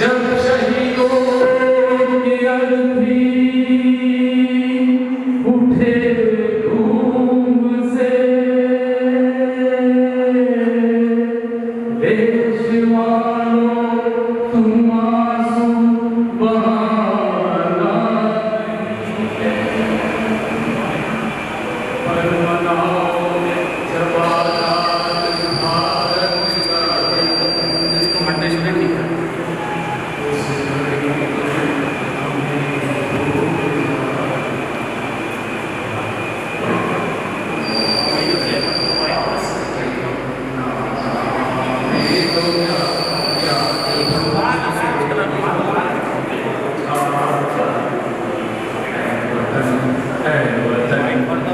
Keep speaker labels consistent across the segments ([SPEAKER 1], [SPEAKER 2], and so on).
[SPEAKER 1] जब शहीदों की अर्थी उठे धूम से, देश वालों तुम आंसू बहाना, पर मनाओ जब आजाद भारत का दिन। इसको मरने से नहीं था।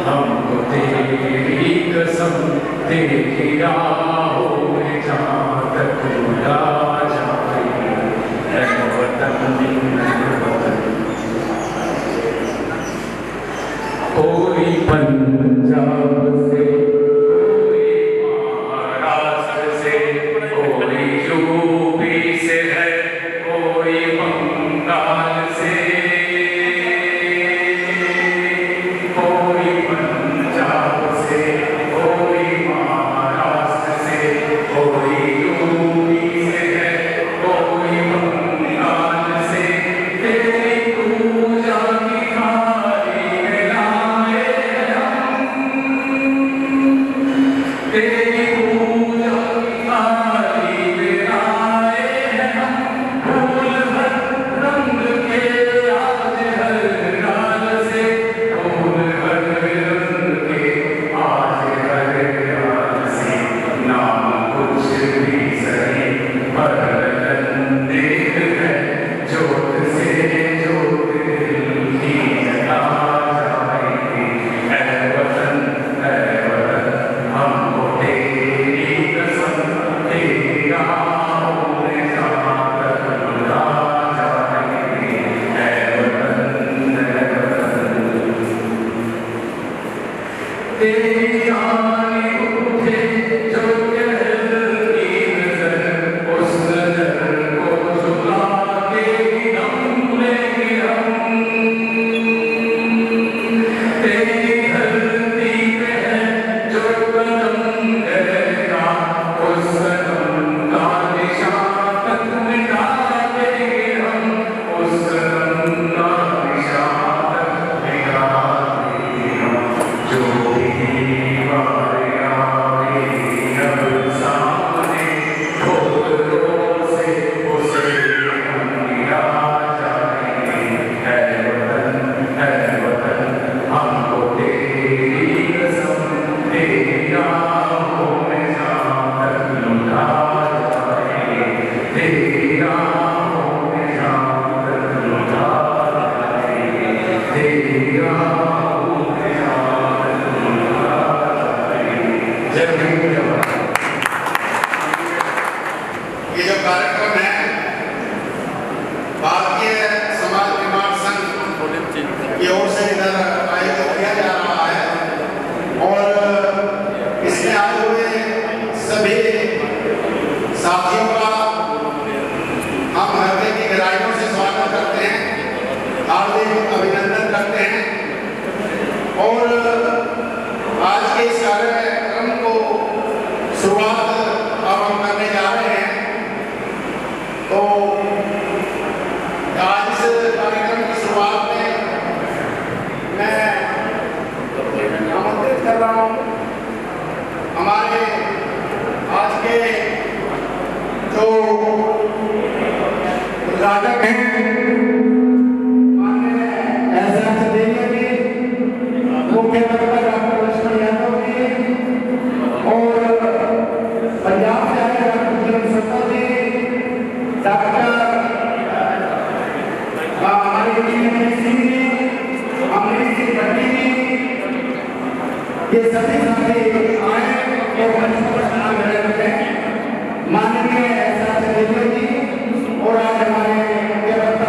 [SPEAKER 1] हमको तेरी कसम तेरी राहों में जहाँ तक उड़ा जाए, ऐ वतन कोई पंजाब से, कोई महाराष्ट्र से, कोई यूपी से है, कोई बंगाल से, कोई पंजाब से, कोई महाराष्ट्र से, कोई यूपी से है, कोई बंगाल से, तेरी पूजा की थाली में लाए हम, तेरी पूजा की थाली में लाए हम, फूल हर रंग के आज हर डाल से, फूल हर रंग के आज हर डाल से, नाम कुछ भी सही पर देख है, जोत से जोत दिल की जला जाएगी, ऐ वतन हमको तेरी कसम तेरी राहों में जहाँ तक बुला जाएगी, ऐ वतन तेरी आने उठे जो कहती नजर, उस नजर को झुका के ही दम लेंगे हम, तेरी धरती पे है जो कदम रहेगा, उस कदम का निशान तक मिटा देंगे हम, उस कदम का निशान तक मिटा देंगे हम, जो भी बारियां आएगी अब सामने, ठोकरों से उसे हम गिरा जाएंगे, है वतन हमको तेरी कसम तेरी राहों में जहाँ तक लुटा जाएंगे, तेरी राहों में जहाँ तक लुटा जाएंगे, तेरी राहों में जहाँ तक लुटा जाएंगे। जय हिंद जय भारत।
[SPEAKER 2] ये जो कार्यक्रम है भारतीय समाज निर्माण संघ की ओर से इधर आयोजित किया जा रहा है, और इसमें आए हुए सभी साथियों का हम हृदय की गहराइयों से स्वागत करते हैं, हार्दिक अभिनंदन करते हैं। और आज के इस कार्यक्रम को शुरुआत अब हम करने जा रहे हैं, तो आज इस कार्यक्रम की शुरुआत में मैं आमंत्रित कर रहा हूँ हमारे आज के जो उद्घाटक हैं, माननीय एहसान सदेविया जी, मुख्य वक्ता डॉक्टर लक्ष्मण यादव जी, और पंजाब से आए डॉक्टर किरण सत्ता जी, डॉक्टर हमारे अमरीश सिंह भट्टी जी, ये सभी साथी आए और मंच पर स्थान ग्रहण करें। माननीय एहसान सदेविया जी और आज हमारे मुख्य वक्ता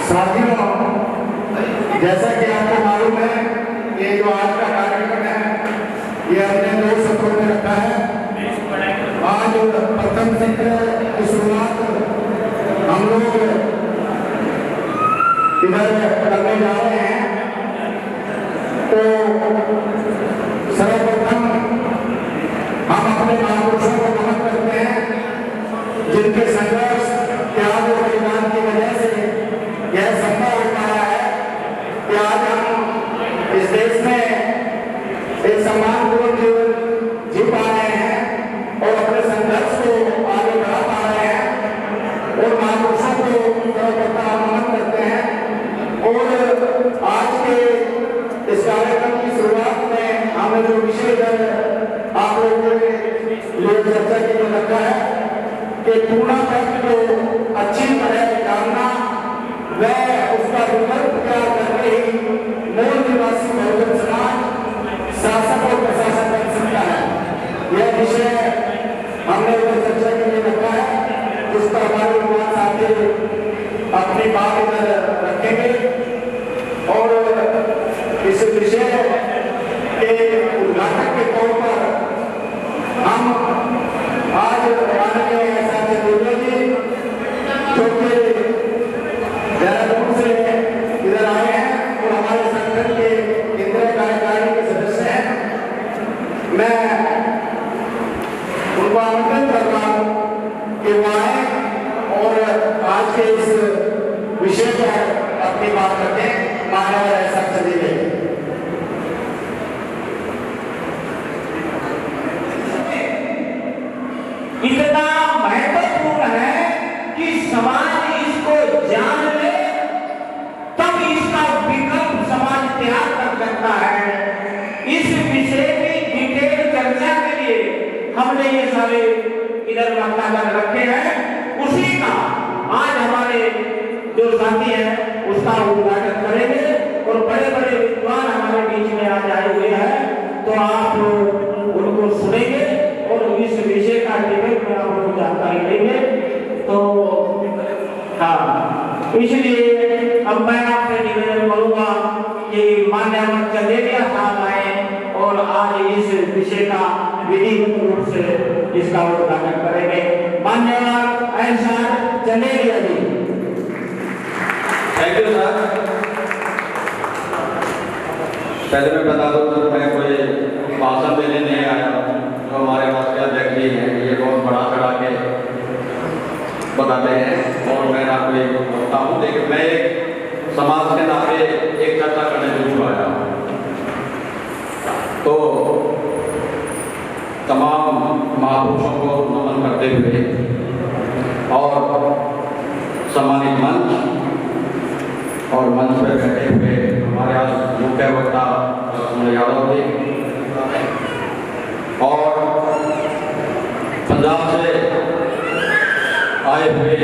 [SPEAKER 2] साथियों, जैसा कि आपको मालूम है, ये जो आज का कार्यक्रम है ये हमने 2 सत्रों में रखा है। आज प्रथम सत्र की शुरुआत हम लोग इधर करने जा रहे हैं। तो सर्वप्रथम हम अपने महापुरुषों को नमन करते हैं, जिनके संघर्ष त्याग और बलिदान की वजह से यह संभव हो पाया है कि आज हम इस देश में एक सम्मानपूर्ण जीवन जी पा रहे हैं और अपने संघर्ष को आगे बढ़ा पा रहे हैं और महापुरुषों को सर्वप्रथम नमन करते हैं। और आज के इस कार्यक्रम की शुरुआत में हमने जो विषय आप लोगों के लिए चर्चा के लिए रखा है कि टूना तक को अच्छी तरह जानना व उसका विकल्प तैयार करके ही मूल निवासी बहुजन समाज शासक और प्रशासन बन सकता है। यह विषय हमने उधर चर्चा के लिए रखा है, जिस पर हमारे युवा साथी अपनी बात इधर रखेंगे और इस विषय के उद्घाटक के तौर पर हम आज माननीय साथी दुर्गा जी जो कि देहरादून से इधर आए हैं और हमारे संगठन के केंद्रीय कार्यकारिणी के सदस्य हैं, मैं उनको आमंत्रित कर रहा हूं कि वो आए और आज के इस विषय पर अपनी बात रखें। मानव ऐसा चलिए
[SPEAKER 3] इतना महत्वपूर्ण है कि समाज इसको जान ले, तब इसका विकल्प समाज तैयार कर सकता है। इस विषय की डिटेल चर्चा के लिए हमने ये सारे इधर वक्तागण रखे हैं। उसी का आज हमारे जो साथी हैं उसका उद्घाटन करेंगे और बड़े बड़े विद्वान हमारे बीच में आज आए हुए हैं, तो आप उनको सुनेंगे और इस विषय का डिबेट में आप लोग जानकारी लेंगे। तो हाँ, इसलिए अब मैं आपसे निवेदन करूंगा कि मान्यवर चंदेलिया साहब आए और आज इस विषय का विधिवत रूप से इसका उद्घाटन करेंगे। मान्यवर Ehsan Chandelia ji.
[SPEAKER 4] Thank you sir. पहले मैं बता दूं कि मैं कोई भाषण देने नहीं आया, जो हमारे राष्ट्रीय अध्यक्ष जी हैं ये बहुत बड़ा चढ़ा के बताते हैं और मैं आपको ये बोलता हूँ, लेकिन मैं एक समाज के नाते एक चर्चा करने जरूर आया हूँ। तो तमाम महापुरुषों को नमन करते हुए और सम्मानित मंच और मंच पर बैठे हुए हमारे आज मुख्य वक्ता यादव जी और पंजाब से आए हुए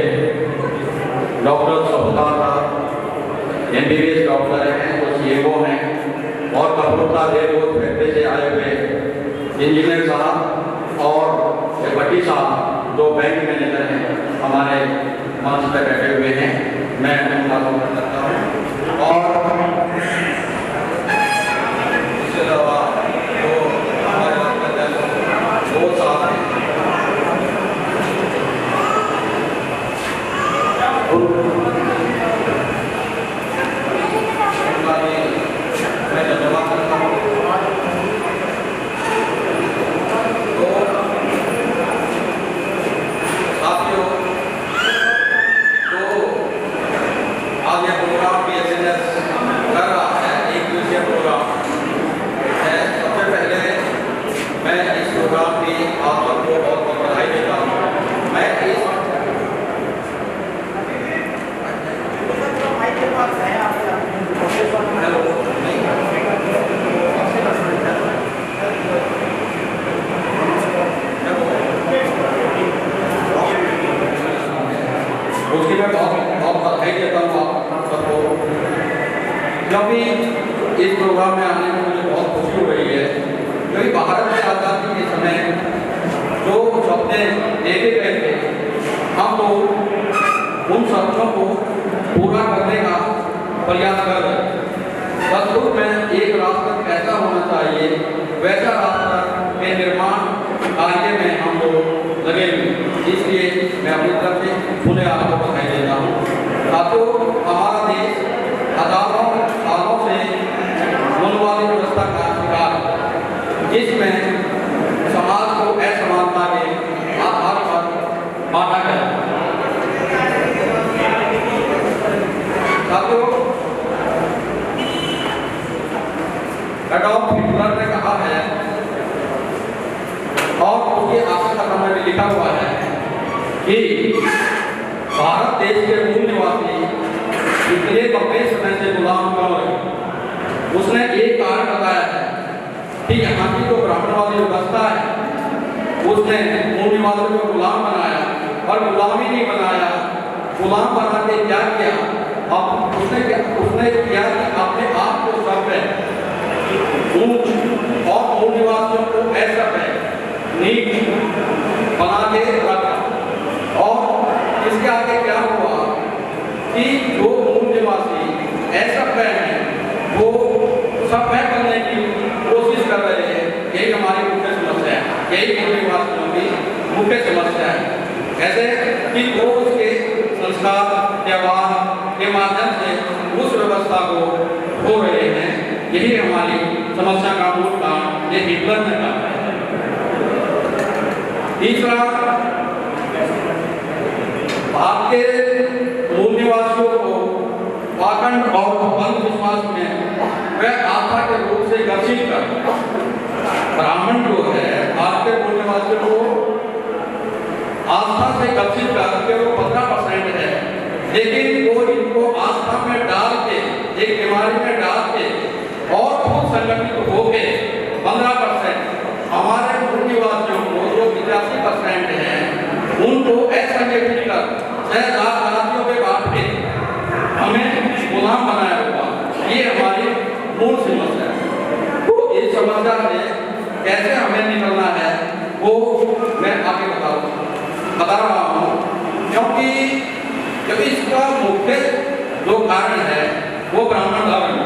[SPEAKER 4] डॉक्टर सहुदार MBBS डॉक्टर हैं, वो CMO हैं और कपूरथा रेलवे फैक्ट्री से आए हुए इंजीनियर साहब और भट्टी साहब जो बैंक मैनेजर हैं हमारे मंच पर बैठे हुए हैं। मैं उनका स्वागत करता हूँ और इसके अलावा जो हमारे वो साथ हैं उनका भी मैं धन्यवाद करता हूँ। तो साथियों, तो आज ये प्रोग्राम BSNS कर रहा है, एक दिवसीय प्रोग्राम है। सबसे पहले मैं इस प्रोग्राम की आप सबको बहुत बहुत बधाई देता हूँ। मैं इस उसकी मैं बहुत बधाई देता हूँ आप सबको, क्योंकि इस प्रोग्राम में आने में मुझे बहुत खुशी हो रही है। क्योंकि भारत में आज़ादी के समय जो सपने देखे गए थे, हम तो उन सपनों को पूरा करने का प्रयास कर रहे हैं। बस में एक रास्ता कैसा होना चाहिए वैसा रास्ता के निर्माण कार्य में हम लोग लगे हुए, इसलिए मैं अपनी तरफ से पुनः आपको बधाई देता हूँ। साथियों, हमारा देश हजारों सालों से मूल्यवादी व्यवस्था का शिकार है, जिसमें समाज को असमानता के आधार पर बांटा गया। साथियों, एडॉल्फ हिटलर ने कहा है और उसकी आत्मकथा में भी लिखा हुआ है कि भारत देश के मूल निवासी इतने लंबे समय से गुलाम क्यों रहे। उसने एक कारण बताया है कि यहाँ की जो ब्राह्मणवादी व्यवस्था है उसने मूल निवासियों को गुलाम बनाया, और गुलामी नहीं बनाया, गुलाम बना के क्या किया, अब उसने किया कि अपने आप को सभ्य ऊंच और मूल निवासियों को असभ्य नीच बना के रखा। और इसके आगे क्या हुआ कि जो मूल निवासी असभ्य हैं वो सभ्य बनने की कोशिश कर रहे हैं। यही हमारी मुख्य समस्या है, यही मूल निवासियों की मुख्य समस्या है। कैसे कि वो उसके संस्कार व्यवहार के माध्यम से उस व्यवस्था को खो रहे हैं। यही हमारी समस्या का मूल कारण ये हिटलर ने कहा है। तीसरा, भारत के मूल निवासियों को पाखंड और अंधविश्वास में वह आस्था के रूप से ग्रसित कर, ब्राह्मण जो है भारत के मूल निवासियों को आस्था से ग्रसित करके वो 15% है, लेकिन वो इनको आस्था में डाल के एक बीमारी में डाल के और खुद संगठित होके 15% हमारे मूल निवासियों को जो 85% है उनको असंगठित कर जातियों के बांट के हमें गुलाम बनाया हुआ, ये हमारी मूल समस्या है। तो इस समस्या से कैसे हमें निकलना है वो मैं आगे बता रहा हूँ, क्योंकि जब इसका मुख्य जो कारण है वो ब्राह्मण धर्म है।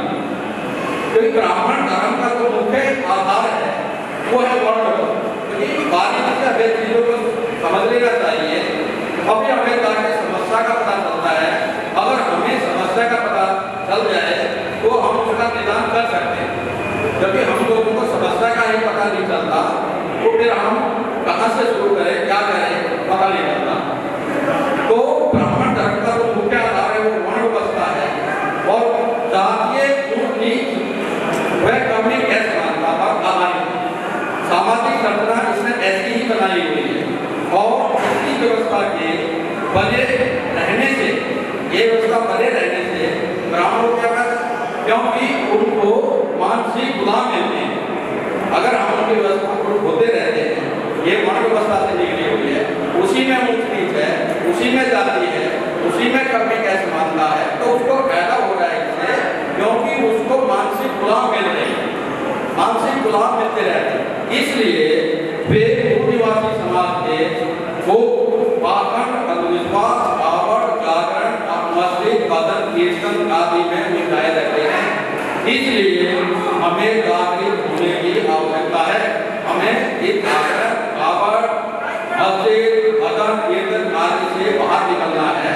[SPEAKER 4] क्योंकि ब्राह्मण धर्म का जो मुख्य आधार है वो है वर्ण। क्योंकि बारीकी से हमें चीजों को समझ लेना चाहिए, अभी हमें ताकि समस्या का पता चलता है। अगर हमें समस्या का पता चल जाए तो हम उसका निदान कर सकते हैं। जब हम लोगों को समस्या का ही पता नहीं चलता तो फिर हम कहाँ से शुरू करें, क्या करें, पता नहीं चलता। तो ब्राह्मण धर्म का जो मुख्य आधार है वो वर्ण व्यवस्था है, और जातीय वह कभी कैसे मानता था आधारित सामाजिक संरचना इसने ऐसी ही बनाई हुई है। और इसकी व्यवस्था के बने रहने से, ये व्यवस्था बने रहने से ब्राह्मणों क्या कर, क्योंकि उनको मानसिक गुलाम मिलते हैं। अगर हम उनकी व्यवस्था को होते रहते हैं, ये वर्ण व्यवस्था से निकली हुई है, उसी में ऊंच नीच है, उसी में जाति है, उसी में कभी कैसे मानता है, तो उसको पैदा हो रहा है इससे, क्योंकि उसको मानसिक गुलाम मिल रहे हैं, मानसिक गुलाम मिलते रहते हैं। इसलिए वे मूल निवासी समाज के वो पाखंड, अंधविश्वास, आवड़, जागरण, मस्जिद, कदर, कीर्तन आदि में उलझाए रहते हैं। इसलिए हमें जागृत होने की आवश्यकता है। हमें इस जागरण, आवड़, मस्जिद, कदर, कीर्तन आदि से बाहर निकलना है।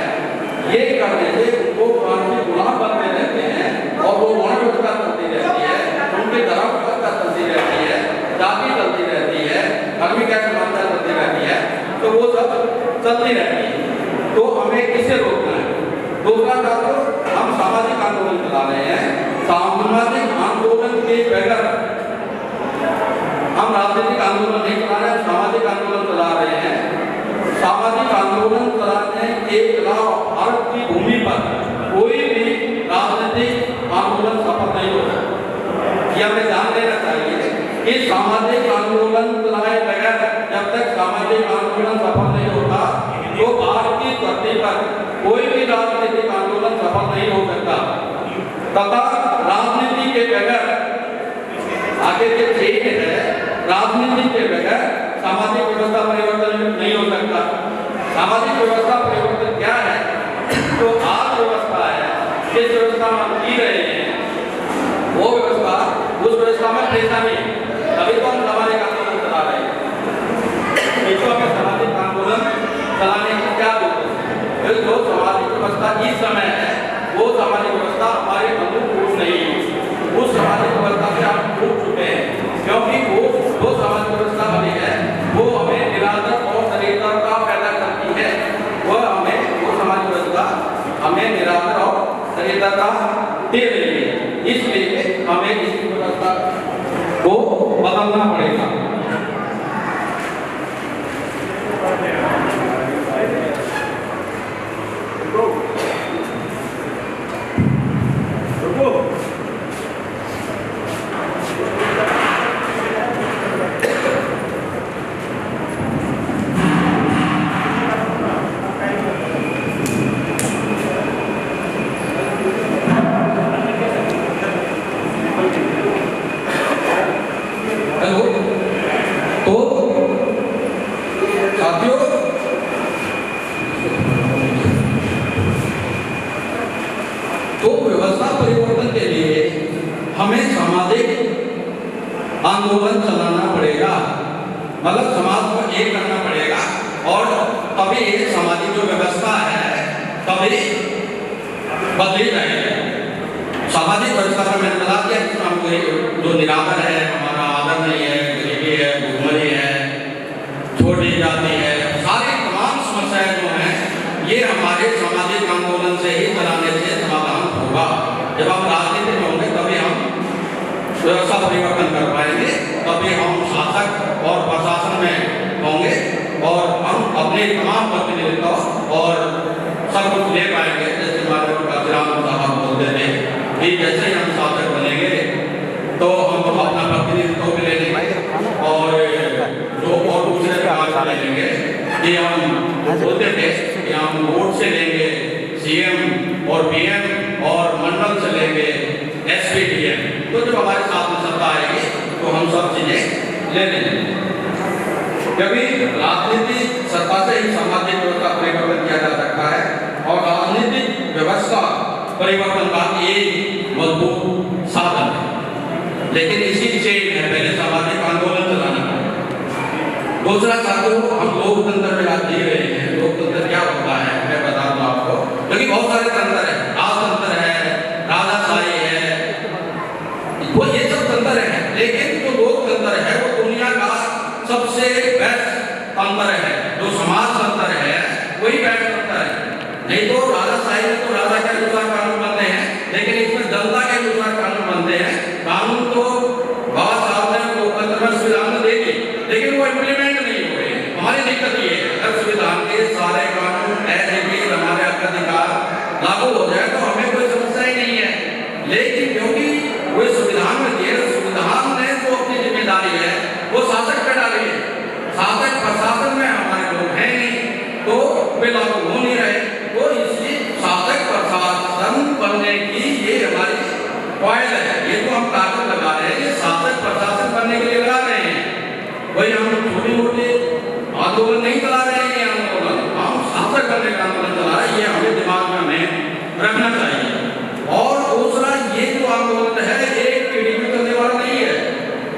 [SPEAKER 4] ये करने से उनको मानसिक गुलाम बनते रहते हैं और वो वर्ण व्यवस्था चलती रहती है, उनकी धर्म व्यवस्था चलती रहती है, जाति चलती रहती है, धर्म क्या समानता चलती रहती है, तो वो सब चलती रहती है। तो हमें किसे रोकना है? दूसरा कारण, हम सामाजिक आंदोलन चला रहे हैं। सामाजिक आंदोलन के बगैर हम राजनीतिक आंदोलन नहीं चला रहे हैं, सामाजिक आंदोलन चला रहे हैं। सामाजिक आंदोलन चलाने के खिलाफ भारत की भूमि पर कोई भी राजनीतिक आंदोलन सफल नहीं होता। ये हमें ध्यान देना चाहिए कि सामाजिक आंदोलन चलाए बगैर जब तक सामाजिक आंदोलन सफल नहीं होता तो भारत की धरती पर कोई भी राजनीतिक आंदोलन सफल नहीं हो सकता। तथा राजनीति के बगैर आगे के चेन है, राजनीति के बगैर सामाजिक व्यवस्था परिवर्तन नहीं हो सकता। सामाजिक व्यवस्था परिवर्तन क्या है? जो आज व्यवस्था है जिस व्यवस्था में हम जी रहे हैं वो व्यवस्था उस व्यवस्था में पैसा नहीं, तभी तो हम सामाजिक आंदोलन चला रहे हैं। तो हमें सामाजिक आंदोलन चलाने की क्या जरूरत है? जो सामाजिक व्यवस्था इस समय है वो सामाजिक व्यवस्था हमारे अनुकूल नहीं है। उस सामाजिक व्यवस्था से हम छूट चुके हैं, क्योंकि वो जो सामाजिक व्यवस्था बनी है वो हमें निरादर और दरिद्रता पैदा करती है। वो सामाजिक व्यवस्था हमें निरादर और दरिद्रता दे रही है। इसलिए हमें इस व्यवस्था को बदलना पड़ेगा। तो व्यवस्था परिवर्तन के लिए हमें सामाजिक आंदोलन चलाना पड़ेगा, मतलब समाज को एक करना पड़ेगा, और तभी सामाजिक जो व्यवस्था है तभी बदली जाएगी। सामाजिक व्यवस्था में मैंने बता दिया कि हम जो निरादर है, हमारा आदर नहीं है, गरीबी है, भूखमरी है, छोड़ी जाती है, सारी तमाम समस्याएं जो हैं ये हमारे सामाजिक आंदोलन से ही चलाने से समाधान होगा। जब हम राजनीति में होंगे तभी हम व्यवस्था परिवर्तन कर पाएंगे, तभी हम शासक और प्रशासन में होंगे और हम अपने तमाम प्रतिनिधित्व और सब कुछ ले पाएंगे। जैसे हमारे काशीराम साहब बोलते थे कि जैसे ही हम शासक बनेंगे तो हम अपना प्रतिनिधित्व भी ले लेंगे और जो और दूसरे काम ले लेंगे कि हम बोलते थे कि हम वोट से लेंगे सीएम और पीएम और मंडल से लेंगे एसपी डीएम। तो जब हमारे साथ में सत्ता आएगी तो हम सब चीजें ले लेंगे, क्योंकि राजनीति सत्ता से ही सामाजिक व्यवस्था परिवर्तन किया जा सकता है और राजनीतिक व्यवस्था परिवर्तन का एक मजबूत साधन है। लेकिन इसी चेन है पहले सामाजिक आंदोलन चलाना है। दूसरा साथियों, हम लोकतंत्र में आज जी रहे हैं। लोकतंत्र क्या होता है मैं बता दूं आपको, क्योंकि बहुत सारे तंत्र है, राजतंत्र है, राजाशाही है, वो ये सब तंत्र है, लेकिन जो लोकतंत्र है वो दुनिया का सबसे बेस्ट तंत्र है। जो समाज तंत्र है वही बेस्ट तंत्र है। नहीं तो राजाशाही में तो राजा के अनुसार कानून बनते हैं, लेकिन इसमें जनता के अनुसार कानून बनते हैं। कानून तो बाबा साहब ने लोकतंत्र में संविधान दे दी, लेकिन वो इम्प्लीमेंट नहीं हो रहे। हमारी दिक्कत ये है, अगर संविधान के सारे कानून ऐसे भी हमारे अधिकार लागू हो जाए तो हमें कोई समस्या ही नहीं है। लेकिन क्योंकि वो संविधान में दिए, संविधान ने जो अपनी जिम्मेदारी है वो शासक पे डाली है। शासक प्रशासन में हमारे लोग हैं नहीं तो वे लागू हो नहीं रहे। तो इसलिए शासक प्रशासन बनने की ये हमारी पॉइंट है। ये तो हम ताकत लगा रहे हैं, ये शासक प्रशासन बनने के लिए लगा रहे हैं। वही हम छोटे मोटे आंदोलन नहीं चला रहे हैं, आंदोलन हम शासक बनने का आंदोलन चला रहे हैं। ये हमें दिमाग में हमें रखना चाहिए। और दूसरा, ये जो आंदोलन है एक पीढ़ी में चलने वाला नहीं है,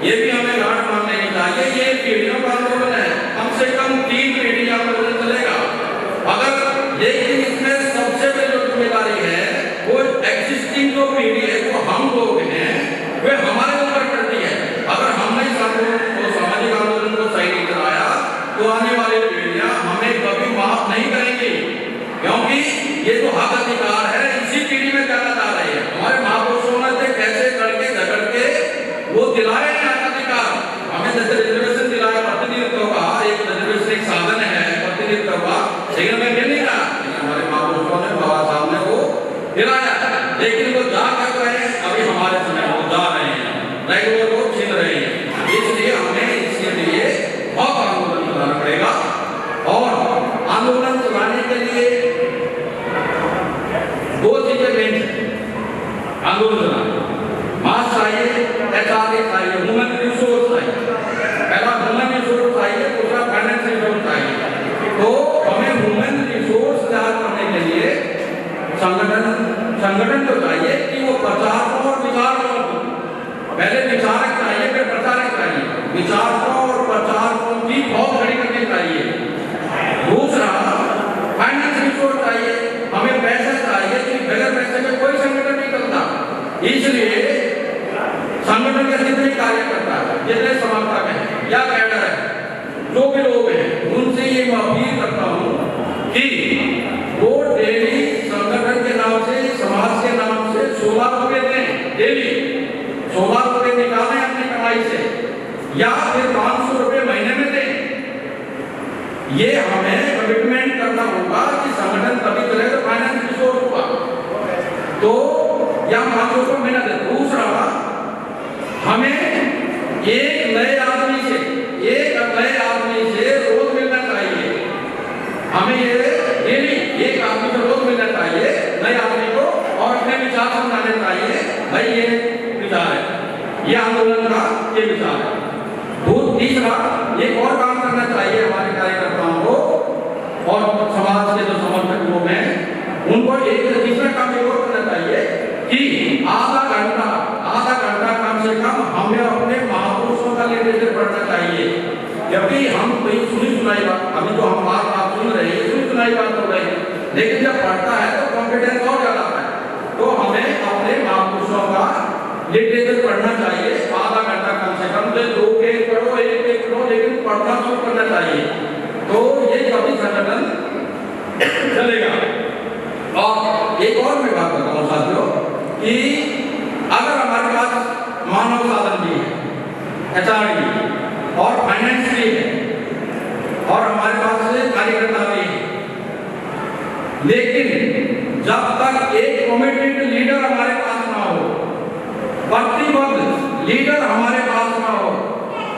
[SPEAKER 4] ये भी हमें गांठ मान लेनी चाहिए। ये पीढ़ियों का आंदोलन है, कम से कम 3 पीढ़ी आंदोलन चलेगा। अगर लेकिन इसमें सबसे बड़ी जो जिम्मेदारी है वो एग्जिस्टिंग जो पीढ़ी है वो हम लोग हैं, वे हमारे ऊपर पड़ती है। अगर हमने इस आंदोलन को, सामाजिक आंदोलन को सही नहीं चलाया तो आने वाली पीढ़ियां हमें कभी माफ नहीं करेंगी, क्योंकि ये जो हक अधिकार है इसी पीढ़ी में जाना चाह रही है। हमारे महापुरुषों ने से कैसे लड़के झगड़ के वो दिलाए हक अधिकार। हमें जैसे रिजर्वेशन दिलाया, प्रतिनिधित्व का एक रिजर्वेशन एक साधन है प्रतिनिधित्व का, लेकिन हमें मिल नहीं रहा। हमारे महापुरुषों ने, बाबा साहब ने वो दिलाया, लेकिन वो जा कर रहे हैं, अभी हमारे समय वो जा रहे हैं, रेगुलर लोग छीन रहे हैं। इसलिए हमें इसके लिए बहुत आंदोलन चलाना पड़ेगा। और आंदोलन चलाने के लिए 2 चीजें मेन है आंदोलन चलाना। मास चाहिए, एचआरए चाहिए, ह्यूमन रिसोर्स चाहिए। पहला ह्यूमन रिसोर्स चाहिए, दूसरा फाइनेंशियल रिसोर्स चाहिए। तो हमें ह्यूमन रिसोर्स तैयार करने के लिए संगठन चाहिए कि वो प्रचारकों और विचारकों को, पहले विचारक चाहिए फिर प्रचारक चाहिए, विचारकों और प्रचारकों की बहुत खड़ी करनी चाहिए। दूसरा फाइनेंस रिसोर्स चाहिए, हमें पैसा चाहिए कि बगैर पैसे में कोई संगठन नहीं चलता। इसलिए संगठन के जितने कार्यकर्ता है, जितने समर्थक हैं या कैडर है, जो भी लोग हैं, उनसे ये मैं अपील करता हूँ कि वो डेली संगठन के नाम से, समाज के नाम से 16 रुपये दें, डेली 16 रुपये निकालें अपनी कमाई से, या फिर 500 रुपये महीने में दें। ये हमें कमिटमेंट करना होगा कि संगठन तभी चलेगा फाइनेंस रिसोर्स होगा, तो या 500 रुपये महीना दें। दूसरा, हमें एक नए आदमी से रोज मिलना चाहिए। हमें ये डेली एक आदमी से रोज मिलना चाहिए, नए आदमी को, और अपने विचार समझाने चाहिए, भाई ये विचार है, ये आंदोलन का ये विचार है। तीसरा, एक और काम करना चाहिए हमारे कार्यकर्ताओं को और समाज के जो समर्थक लोग हैं उनको। एक तीसरा काम एक और करना चाहिए कि आधा घंटा कम से कम हमें अपने महापुरुषों का लिटरेचर पढ़ना चाहिए। जबकि हम कोई सुनी सुनाई बात, अभी तो हम बात सुन रहे हैं, सुनी सुनाई बात हो रही है, लेकिन जब पढ़ता है तो कॉन्फिडेंस और ज्यादा आता है। तो हमें अपने महापुरुषों का लिटरेचर पढ़ना चाहिए, आधा घंटा कम से कम, 2 पेज पढ़ो, 1 पेज पढ़ो, लेकिन पढ़ना शुरू करना चाहिए। तो ये कभी संगठन चलेगा। और एक और मैं बात बताऊं साथियों कि अगर हमारे पास मानव साधन भी है, HRD और फाइनेंस भी है, और हमारे पास कार्यकर्ता भी है, लेकिन जब तक एक कमिटेड लीडर हमारे पास ना हो, प्रतिबद्ध लीडर हमारे पास ना हो,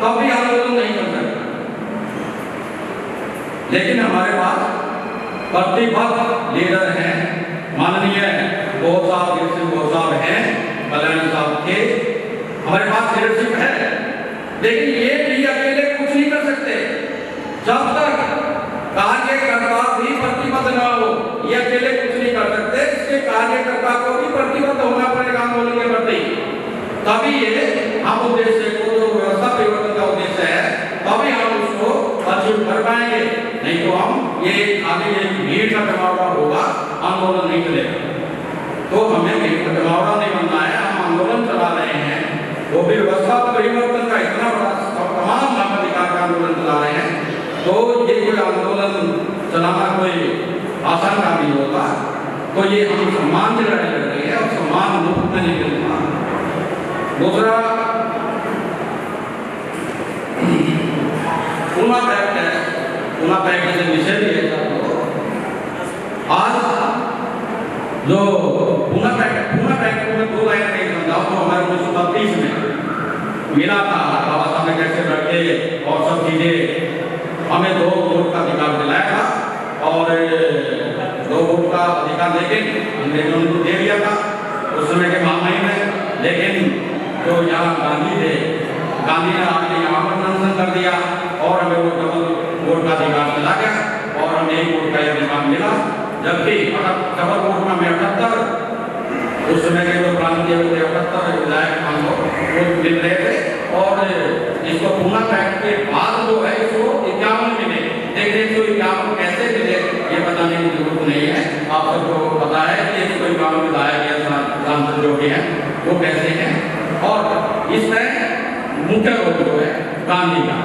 [SPEAKER 4] तभी आंदोलन नहीं कर सकता। लेकिन हमारे पास प्रतिबद्ध लीडर हैं, माननीय बोस साहब हैं, कल्याण साहब के, हमारे पास लीडरशिप है। लेकिन ये भी अकेले कुछ नहीं कर सकते जब तक कार्यकर्ता भी प्रतिबद्ध ना हो, ये अकेले कुछ नहीं कर सकते। इसके कार्यकर्ता को भी प्रतिबद्ध होना पड़ेगा आंदोलन के प्रति, तभी ये हम उद्देश्य को, जो व्यवस्था परिवर्तन का उद्देश्य है, तभी हम उसको अचीव कर पाएंगे। नहीं तो हम ये खाली एक भीड़ का जमावड़ा होगा, आंदोलन नहीं चलेगा। तो हमें भीड़ का जमावड़ा नहीं बनना है, हम आंदोलन चला रहे हैं, वो भी व्यवस्था परिवर्तन का इतना बड़ा तमाम मानवाधिकार का आंदोलन चला रहे हैं। तो ये कोई आंदोलन चलाना कोई आसान काम नहीं होता। तो ये हम सम्मान से लड़ाई लड़ रही है और सम्मान मुफ्त में नहीं मिलता। दूसरा, पूना पैक्ट है, पूना पैक्ट के विषय भी है। आज जो पूना पैक्ट में 2 लाइन नहीं समझाओ तो हमारे 1932 में मिला था, बाबा साहब ने कैसे रखे और सब चीजें, हमें 2 वोट का अधिकार दिलाया था, और 2 वोट का अधिकार लेकिन अंग्रेजों ने दे दिया था उस समय के महामहिम में। लेकिन जो यहाँ गांधी थे, गांधी ने आके यहाँ पर अनशन कर दिया और हमें वो डबल वोट का अधिकार मिला गया और हमें 1 वोट का अधिकार मिला। जबकि डबल वोट में 78, उस समय के जो प्रांतीय 78 विधायक हमको वोट मिल रहे थे, और इसको पूना पैक्ट के बाद जो है इसको 51 मिले। देखिए 151 कैसे मिले ये बताने की जरूरत नहीं है, आप सबको पता है कि 151 विधायक या सांसद जो भी हैं वो कैसे हैं। और इसमें मुख्य रोल जो है गांधी का,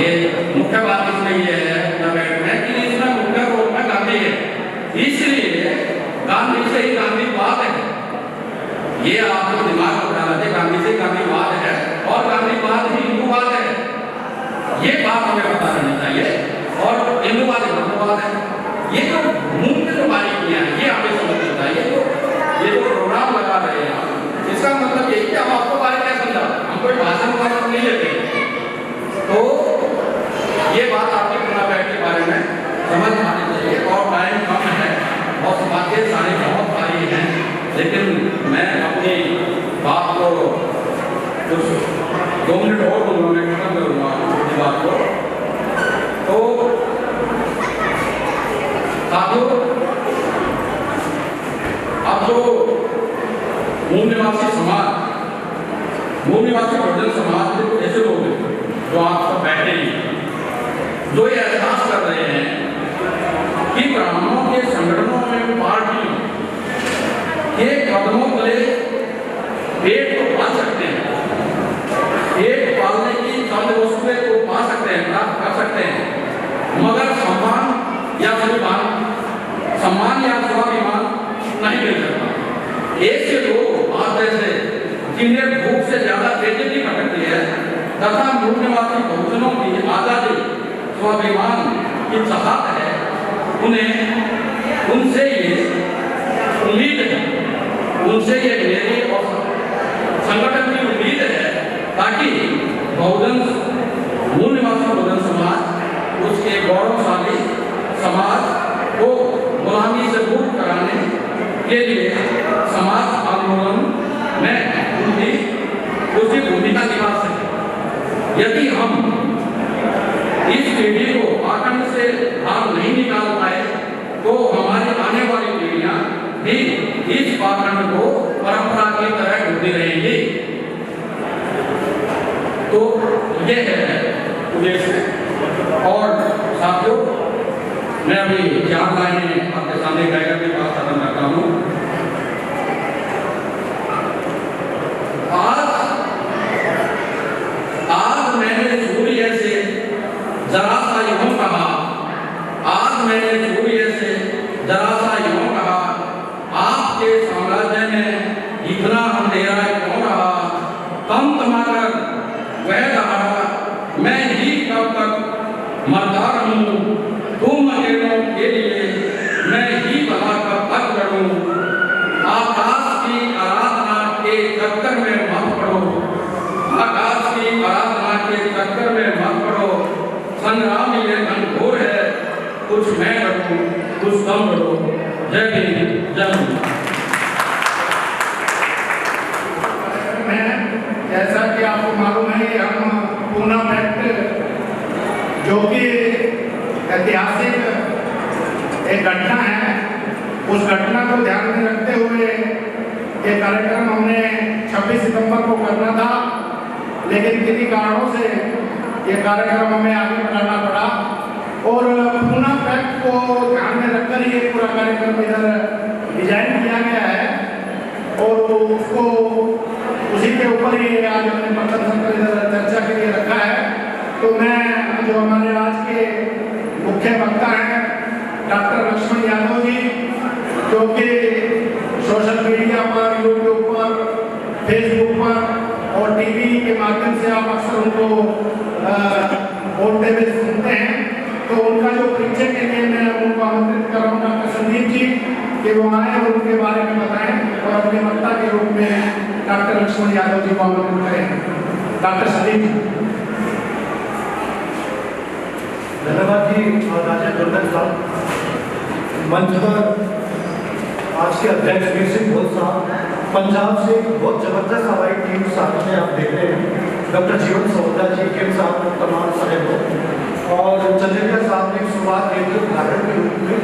[SPEAKER 4] ये मुख्य बात इसमें ये है कि इसमें मुख्य रोल में गांधी है, इसलिए गांधी से ही गांधीवाद है। ये आपको दिमाग में डालना चाहिए, गांधी से गांधीवाद है और गांधीवाद ही हिंदूवाद है, ये बात हमें पता रहनी चाहिए। और हिंदूवाद हिंदूवाद है, ये जो मुख्य जो बारीकियां हैं ये हमें समझना चाहिए। तो ये जो प्रोग्राम लगा रहे हैं इसका मतलब यही कि हम आपको बारीकियां समझा, हम कोई भाषण वाषण नहीं लेते। तो ये बात आपके पूना पैक्ट के बारे में समझ आनी चाहिए। और टाइम कम है और बातें सारी बहुत सारी हैं, लेकिन मैं अपनी बात को कुछ 2 मिनट और दूंगा, मैं खत्म करूँगा अपनी बात को। तो साथियों, अब जो मूल निवासी समाज, मूल निवासी बहुजन समाज के कुछ ऐसे लोग हैं जो आप सब बैठे हैं, जो ये एहसास कर रहे हैं कि ब्राह्मणों के संगठनों में पार्टियों के कदमों तले पेट को पाल सकते हैं, पेट पालने की चंद वस्तुएं को पा सकते हैं, प्राप्त कर सकते हैं, मगर सम्मान या स्वाभिमान नहीं मिल सकता। ऐसे लोग आप जैसे जिन्हें भूख से ज्यादा बेइज्जती भटकती है तथा मूल निवासी बहुजनों की आजादी स्वाभिमान की चाहत है, उन्हें उनसे ये उम्मीद है, उनसे ये मेरी और संगठन की उम्मीद है ताकि बहुजन मूल निवासी बहुजन समाज उसके गौरवशाली समाज को गुलामी से मुक्त कराने के लिए समाज आंदोलन में उसकी भूमिका निभा सके। यदि हम इस पीढ़ी को आतंक से बाहर नहीं निकाल पाए तो हमारी आने वाली पीढ़ियां भी इस पाखंड को परंपरा की तरह ढूंढती रहेंगी। तो ये है उद्देश्य। और साथियों, मैं अभी 4 लाइनें आपके सामने कहकर के बात खत्म करता हूँ। आज मैंने सूर्य से जरा सा यूं कहा, आज मैंने सूर्य से जरा सा यूं कहा, आपके साम्राज्य में इतना अंधेरा क्यों रहा, कम तमाकर वह रहा, मैं ही कब तक मरता रहूं, तुम अकेलों के लिए मैं ही भला कब तक लड़ूं, आकाश की आराधना के चक्कर में मत पड़ो, आकाश की आराधना के चक्कर में मत पड़ो, संग्राम ये घनघोर है, कुछ मैं करूं कुछ कम करो। जय हिंद, जय हिंद।
[SPEAKER 2] जैसा कि आपको मालूम है कि हम पूना पैक्ट जो कि ऐतिहासिक एक घटना है, उस घटना को ध्यान में रखते हुए ये कार्यक्रम हमने 26 सितंबर को करना था, लेकिन किन्हीं कारणों से ये कार्यक्रम हमें आगे बढ़ाना पड़ा और पूना पैक्ट को ध्यान में रखकर ये पूरा कार्यक्रम इधर डिजाइन किया गया है और उसको उसी के ऊपर ही आज हमने पर्सन सर्कल इधर चर्चा के लिए रखा है। तो मैं जो हमारे आज के मुख्य वक्ता हैं डॉक्टर लक्ष्मण यादव जी, जो कि सोशल मीडिया पर, यूट्यूब पर, फेसबुक पर और टीवी के माध्यम से आप अक्सर उनको बोलते हुए सुनते हैं, तो उनका जो परिचय के लिए मैं उनको आमंत्रित कर रहा हूँ डॉक्टर संदीप जी कि वो आए और उनके बारे में बताएं और अपने वक्ता के रूप में डॉक्टर लक्ष्मण यादव जी को आमंत्रित करें। डॉक्टर संदीप जी।
[SPEAKER 5] धन्यवाद जी राजेश दुर्गन साहब। मंच पर आज के अध्यक्ष वीर सिंह भोल साहब, पंजाब से बहुत जबरदस्त हवाई टीम साथ में आप देख रहे हैं, डॉक्टर जीवन सहोदा जी, किम साहब, तमाम सारे लोग और चंद्रिका साहब ने शुरुआत की थी उदाहरण के रूप में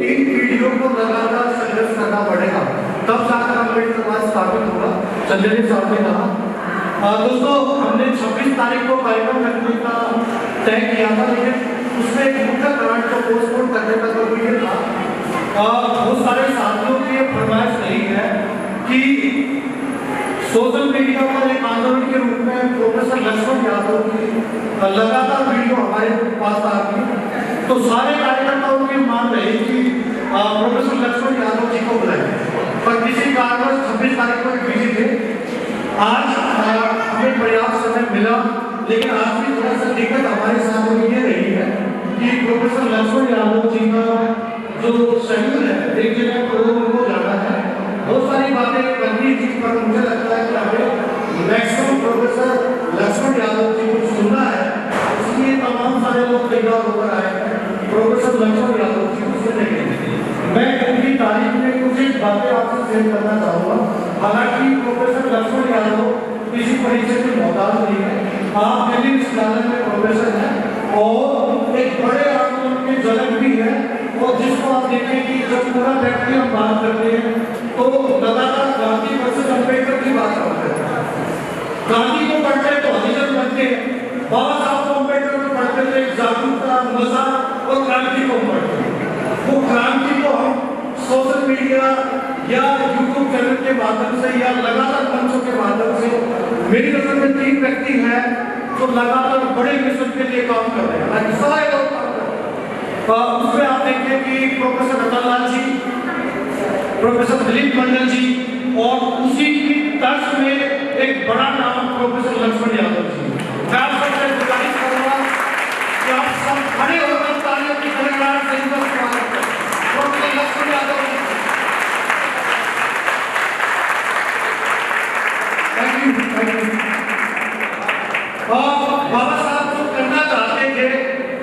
[SPEAKER 5] 3 पीढ़ियों को लगातार संघर्ष करना पड़ेगा तब जाकर अम्बेडकर समाज स्थापित होगा। चंद्रिका साहब ने कहा दोस्तों हमने 26 तारीख को कार्यक्रम रखने का तय किया था, लेकिन उसमें एक मुख्य कारण को पोस्टपोन करने का तो ये था, बहुत सारे साथियों की फरमाइश नहीं है कि सोशल मीडिया पर एक आंदोलन के रूप में प्रोफेसर लक्ष्मण यादव की लगातार वीडियो हमारे पास आती, तो सारे कार्यकर्ताओं की मांग रही कि प्रोफेसर लक्ष्मण यादव जी को बुलाएं, पर किसी कारणवश 26 तारीख को बिजी थे। आज हमें पर्याप्त समय मिला, लेकिन आज भी थोड़ा सा दिक्कत हमारे साथ ये रही है कि प्रोफेसर लक्ष्मण यादव जी का जो शेड्यूल है एक जगह पर उनको जाना है, बहुत सारी बातें करनी थी, पर मुझे लगता है कि हमें मैक्सिमम प्रोफेसर लक्ष्मण यादव जी को सुनना है, इसलिए तमाम सारे लोग तैयार होकर आए हैं प्रोफेसर लक्ष्मण यादव जी को सुनने के लिए। मैं उनकी तारीफ में कुछ एक बातें आपसे शेयर करना चाहूँगा। हालांकि प्रोफेसर लक्ष्मण यादव किसी परिचय के मोहताज नहीं है, आप दिल्ली विश्वविद्यालय में प्रोफेसर हैं और एक बड़े आंदोलन के जनक भी है, और जिसको आप देखें कि जब पूरा व्यक्ति हम बात करते हैं तो लगातार गांधी वर्सेस समझते हैं। बाबा साहब अम्बेडकर को पढ़ते थे जागरूकता, मजा और क्रांति को पढ़ते हैं। वो क्रांति को हम सोशल मीडिया या यूट्यूब चैनल के माध्यम से या लगातार मंचों के माध्यम से, मेरी नजर में 3 व्यक्ति हैं जो लगातार बड़े मिशन के लिए काम कर रहे हैं, सारे लोग काम कर रहे हैं। उसमें आप देखें कि प्रोफेसर रतन लाल जी, प्रोफेसर दिलीप मंडल जी, और उसी की तर्ज में एक बड़ा नाम प्रोफेसर लक्ष्मण यादव जी। मैं आप सबसे गुजारिश करूंगा कि आप सब खड़े होकर तालियों की गड़गड़ाहट से इनका स्वागत करें। Professor Laxman Yadav ji, thank you. Baba Saheb जो करना चाहते थे,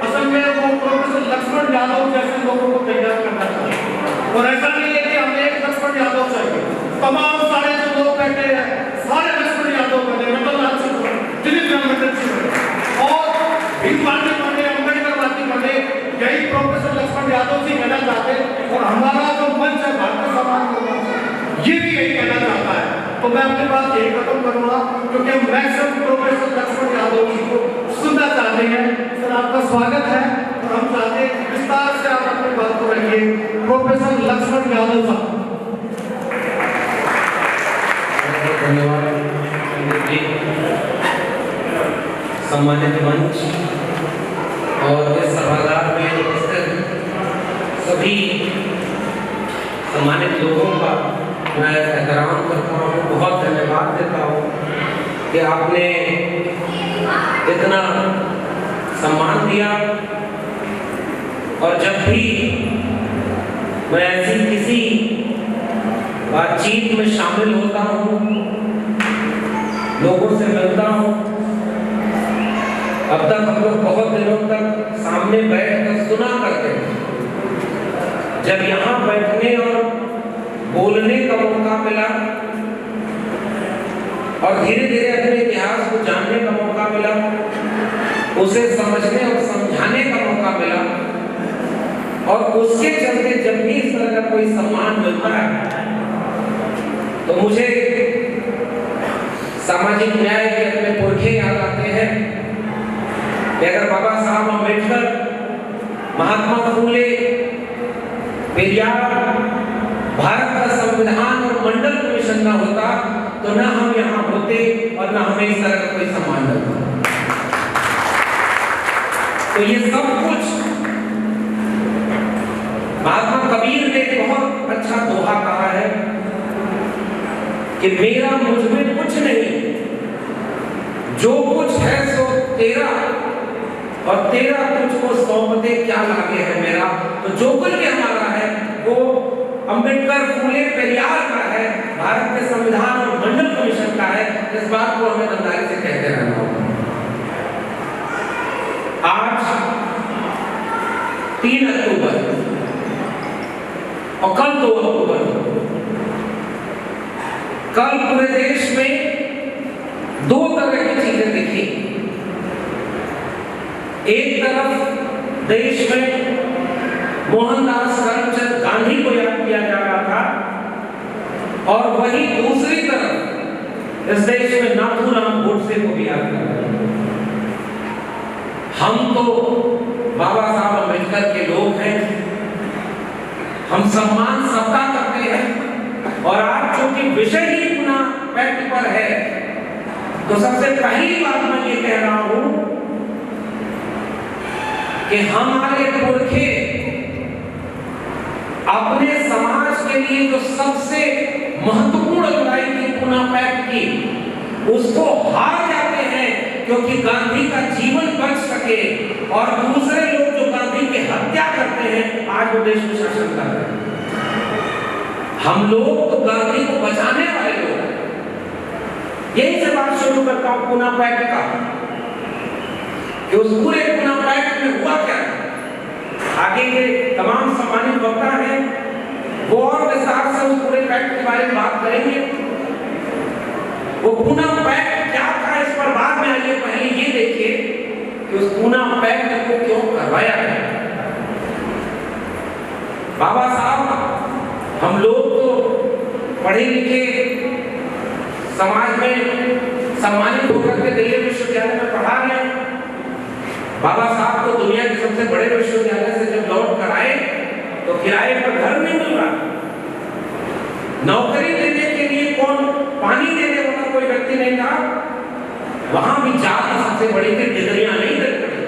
[SPEAKER 5] असल में वो प्रोफेसर लक्ष्मण यादव जैसे लोगों को तैयार करना चाहते, और ऐसा नहीं है कि हमें एक लक्ष्मण यादव चाहिए। तमाम सारे जो लोग बैठे हैं सारे लक्ष्मण यादव बने, रतन लाल जी बने, दिलीप मंडल जी बने, और भीमवादी बने, अम्बेडकरवादी बने। यही प्रोफेसर लक्ष्मण यादव जी कहना चाहते, और हमारा जो मंच है भारतीय समाज का, ये भी यही कहना चाहता है। तो मैं अपने बात यही खत्म करूंगा, क्योंकि हम मैक्सिमम प्रोफेसर लक्ष्मण यादव जी को सुनना चाहते हैं। सर, आपका स्वागत है, और हम चाहते हैं कि विस्तार से आप अपनी बात को रखिए। प्रोफेसर लक्ष्मण यादव साहब।
[SPEAKER 6] धन्यवाद सम्मानित मंच और इस सभागार में उपस्थित सभी सम्मानित लोगों का मैं एहतराम करता हूँ, बहुत धन्यवाद देता हूँ कि आपने इतना सम्मान दिया। और जब भी मैं ऐसी किसी बातचीत में शामिल होता हूँ, लोगों से मिलता हूँ, अब तक हम लोग बहुत दिनों तक सामने बैठकर सुना करते थे। जब यहाँ बैठने और बोलने का मौका मिला और धीरे धीरे अपने इतिहास को जानने का मौका मिला, उसे समझने और समझाने का मौका मिला, और उसके चलते जब भी इस तरह का कोई सम्मान मिलता है तो मुझे सामाजिक न्याय के अपने पुरखे याद आते हैं कि अगर बाबा साहब अम्बेडकर, महात्मा फूले, पेरियार, भारत का संविधान और मंडल कमीशन ना होता तो ना हम यहाँ होते और ना हमें इस तरह का कोई सम्मान मिलता। तो ये सब कुछ महात्मा कबीर ने बहुत अच्छा दोहा कहा है कि मेरा मुझ में कुछ नहीं, जो कुछ है सो तेरा, और तेरा तुझको सौंपते क्या लागे है मेरा। तो जो कुछ भी हमारा है वो अंबेडकर, फूले, पेरियार का है, भारत के संविधान और मंडल कमीशन का है। इस बात को हमें ईमानदारी से कहते रहना होगा। आज 3 अक्टूबर और कल 2 अक्टूबर, कल पूरे देश में 2 तरह की चीजें दिखी। एक तरफ देश में मोहनदास करमचंद गांधी को याद किया जा रहा था, और वहीं दूसरी तरफ इस देश में नाथूराम गोडसे को भी याद किया। हम तो बाबा साहब अम्बेडकर के लोग हैं, हम सम्मान सबका करते हैं, और आज चूंकि विषय ही पुनः पैक्ट पर है, तो सबसे पहली बात मैं ये कह रहा हूं कि हमारे पुरखे अपने समाज के लिए जो सबसे महत्वपूर्ण लड़ाई थी पुनः पैक्ट की, उसको हार जाते हैं क्योंकि गांधी का जीवन बच सके, और दूसरे लोग जो गांधी की हत्या करते हैं आज वो देश में शासन कर रहे हैं। हम लोग तो गांधी को बचाने वाले लोग हैं। यही से बात शुरू करता हूं पुनः पैक्ट का, कि उस पूरे पुनः पैक्ट में हुआ क्या। आगे के तमाम सम्मानित वक्ता हैं, वो और विस्तार से उस पूरे पैक्ट के बारे में बात करेंगे। वो पुनः पैक्ट क्या था इस पर बाद में आइए, पहले ये देखिए कि उस पुनः पैक्ट को क्यों करवाया गया। बाबा साहब, हम लोग तो पढ़े लिखे समाज में सम्मानित होकर के दिल्ली विश्वविद्यालय में बाबा साहब को दुनिया के सबसे बड़े विश्वविद्यालय से जब लौट कर आए तो किराए पर घर नहीं मिल रहा, नौकरी देने के लिए कौन पानी देने वाला कोई व्यक्ति नहीं था, वहां भी जाति सबसे बड़ी थी, डिग्रियां नहीं दे पड़ी।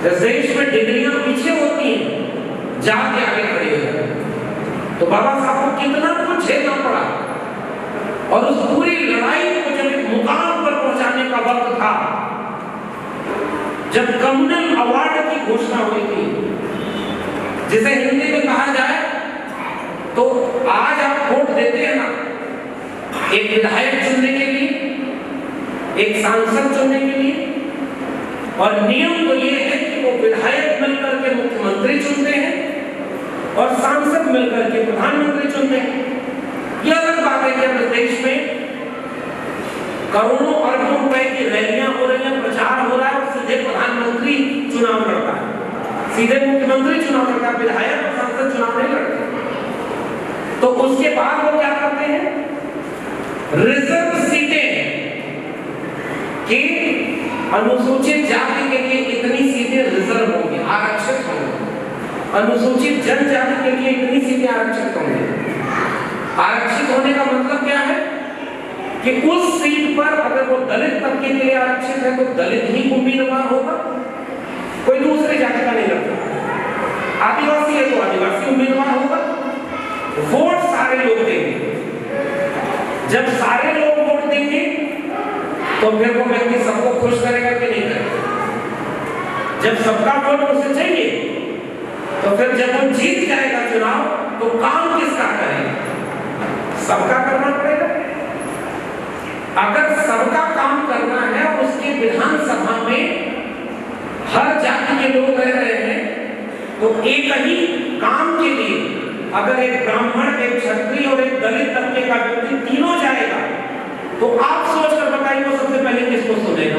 [SPEAKER 6] इस देश में डिग्रियां पीछे होती हैं, जाति आगे खड़ी हो जाती। तो बाबा साहब को कितना कुछ झेलना पड़ा, और उस पूरी लड़ाई को जब एक मुकाम पर पहुंचाने का वक्त था, जब कम्युनल अवार्ड की घोषणा हुई थी, जिसे हिंदी में कहा जाए तो आज आप वोट देते हैं ना, एक विधायक चुनने के लिए, एक सांसद चुनने के लिए, और नियम तो ये है कि वो विधायक मिलकर के मुख्यमंत्री चुनते हैं और सांसद मिलकर के प्रधानमंत्री चुनते हैं। यह अलग बात है कि अपने देश में करोड़ों अरबों रुपए की रैलियां हो रही हैं, प्रचार हो रहा है, और सीधे प्रधानमंत्री चुनाव लड़ता है, सीधे मुख्यमंत्री चुनाव लड़ता है, विधायक और सांसद चुनाव नहीं लड़ते। तो उसके बाद वो क्या करते हैं, रिजर्व सीटें कि अनुसूचित जाति के लिए इतनी सीटें रिजर्व होंगी, आरक्षित होंगी, अनुसूचित जनजाति के लिए इतनी सीटें आरक्षित होंगी। आरक्षित होने का मतलब क्या है कि उस सीट पर अगर वो दलित तबके के लिए आरक्षित है तो दलित ही उम्मीदवार होगा, कोई दूसरे जाति का नहीं लगता। आदिवासी है तो आदिवासी उम्मीदवार होगा। वोट सारे लोग देंगे, जब सारे लोग वोट देंगे तो फिर वो व्यक्ति सबको खुश करेगा कि नहीं करेगा। जब सबका वोट उसे चाहिए तो फिर जब वो जीत जाएगा चुनाव तो काम किसका करेगा, सबका करना पड़ेगा। अगर सबका काम करना है और उसकी विधानसभा में हर जाति के लोग रह रहे हैं तो एक ही काम के लिए अगर एक ब्राह्मण, एक क्षत्रिय और एक दलित तबके का व्यक्ति तीनों जाएगा तो आप सोचकर बताइए वो सबसे पहले किसको सुनेगा?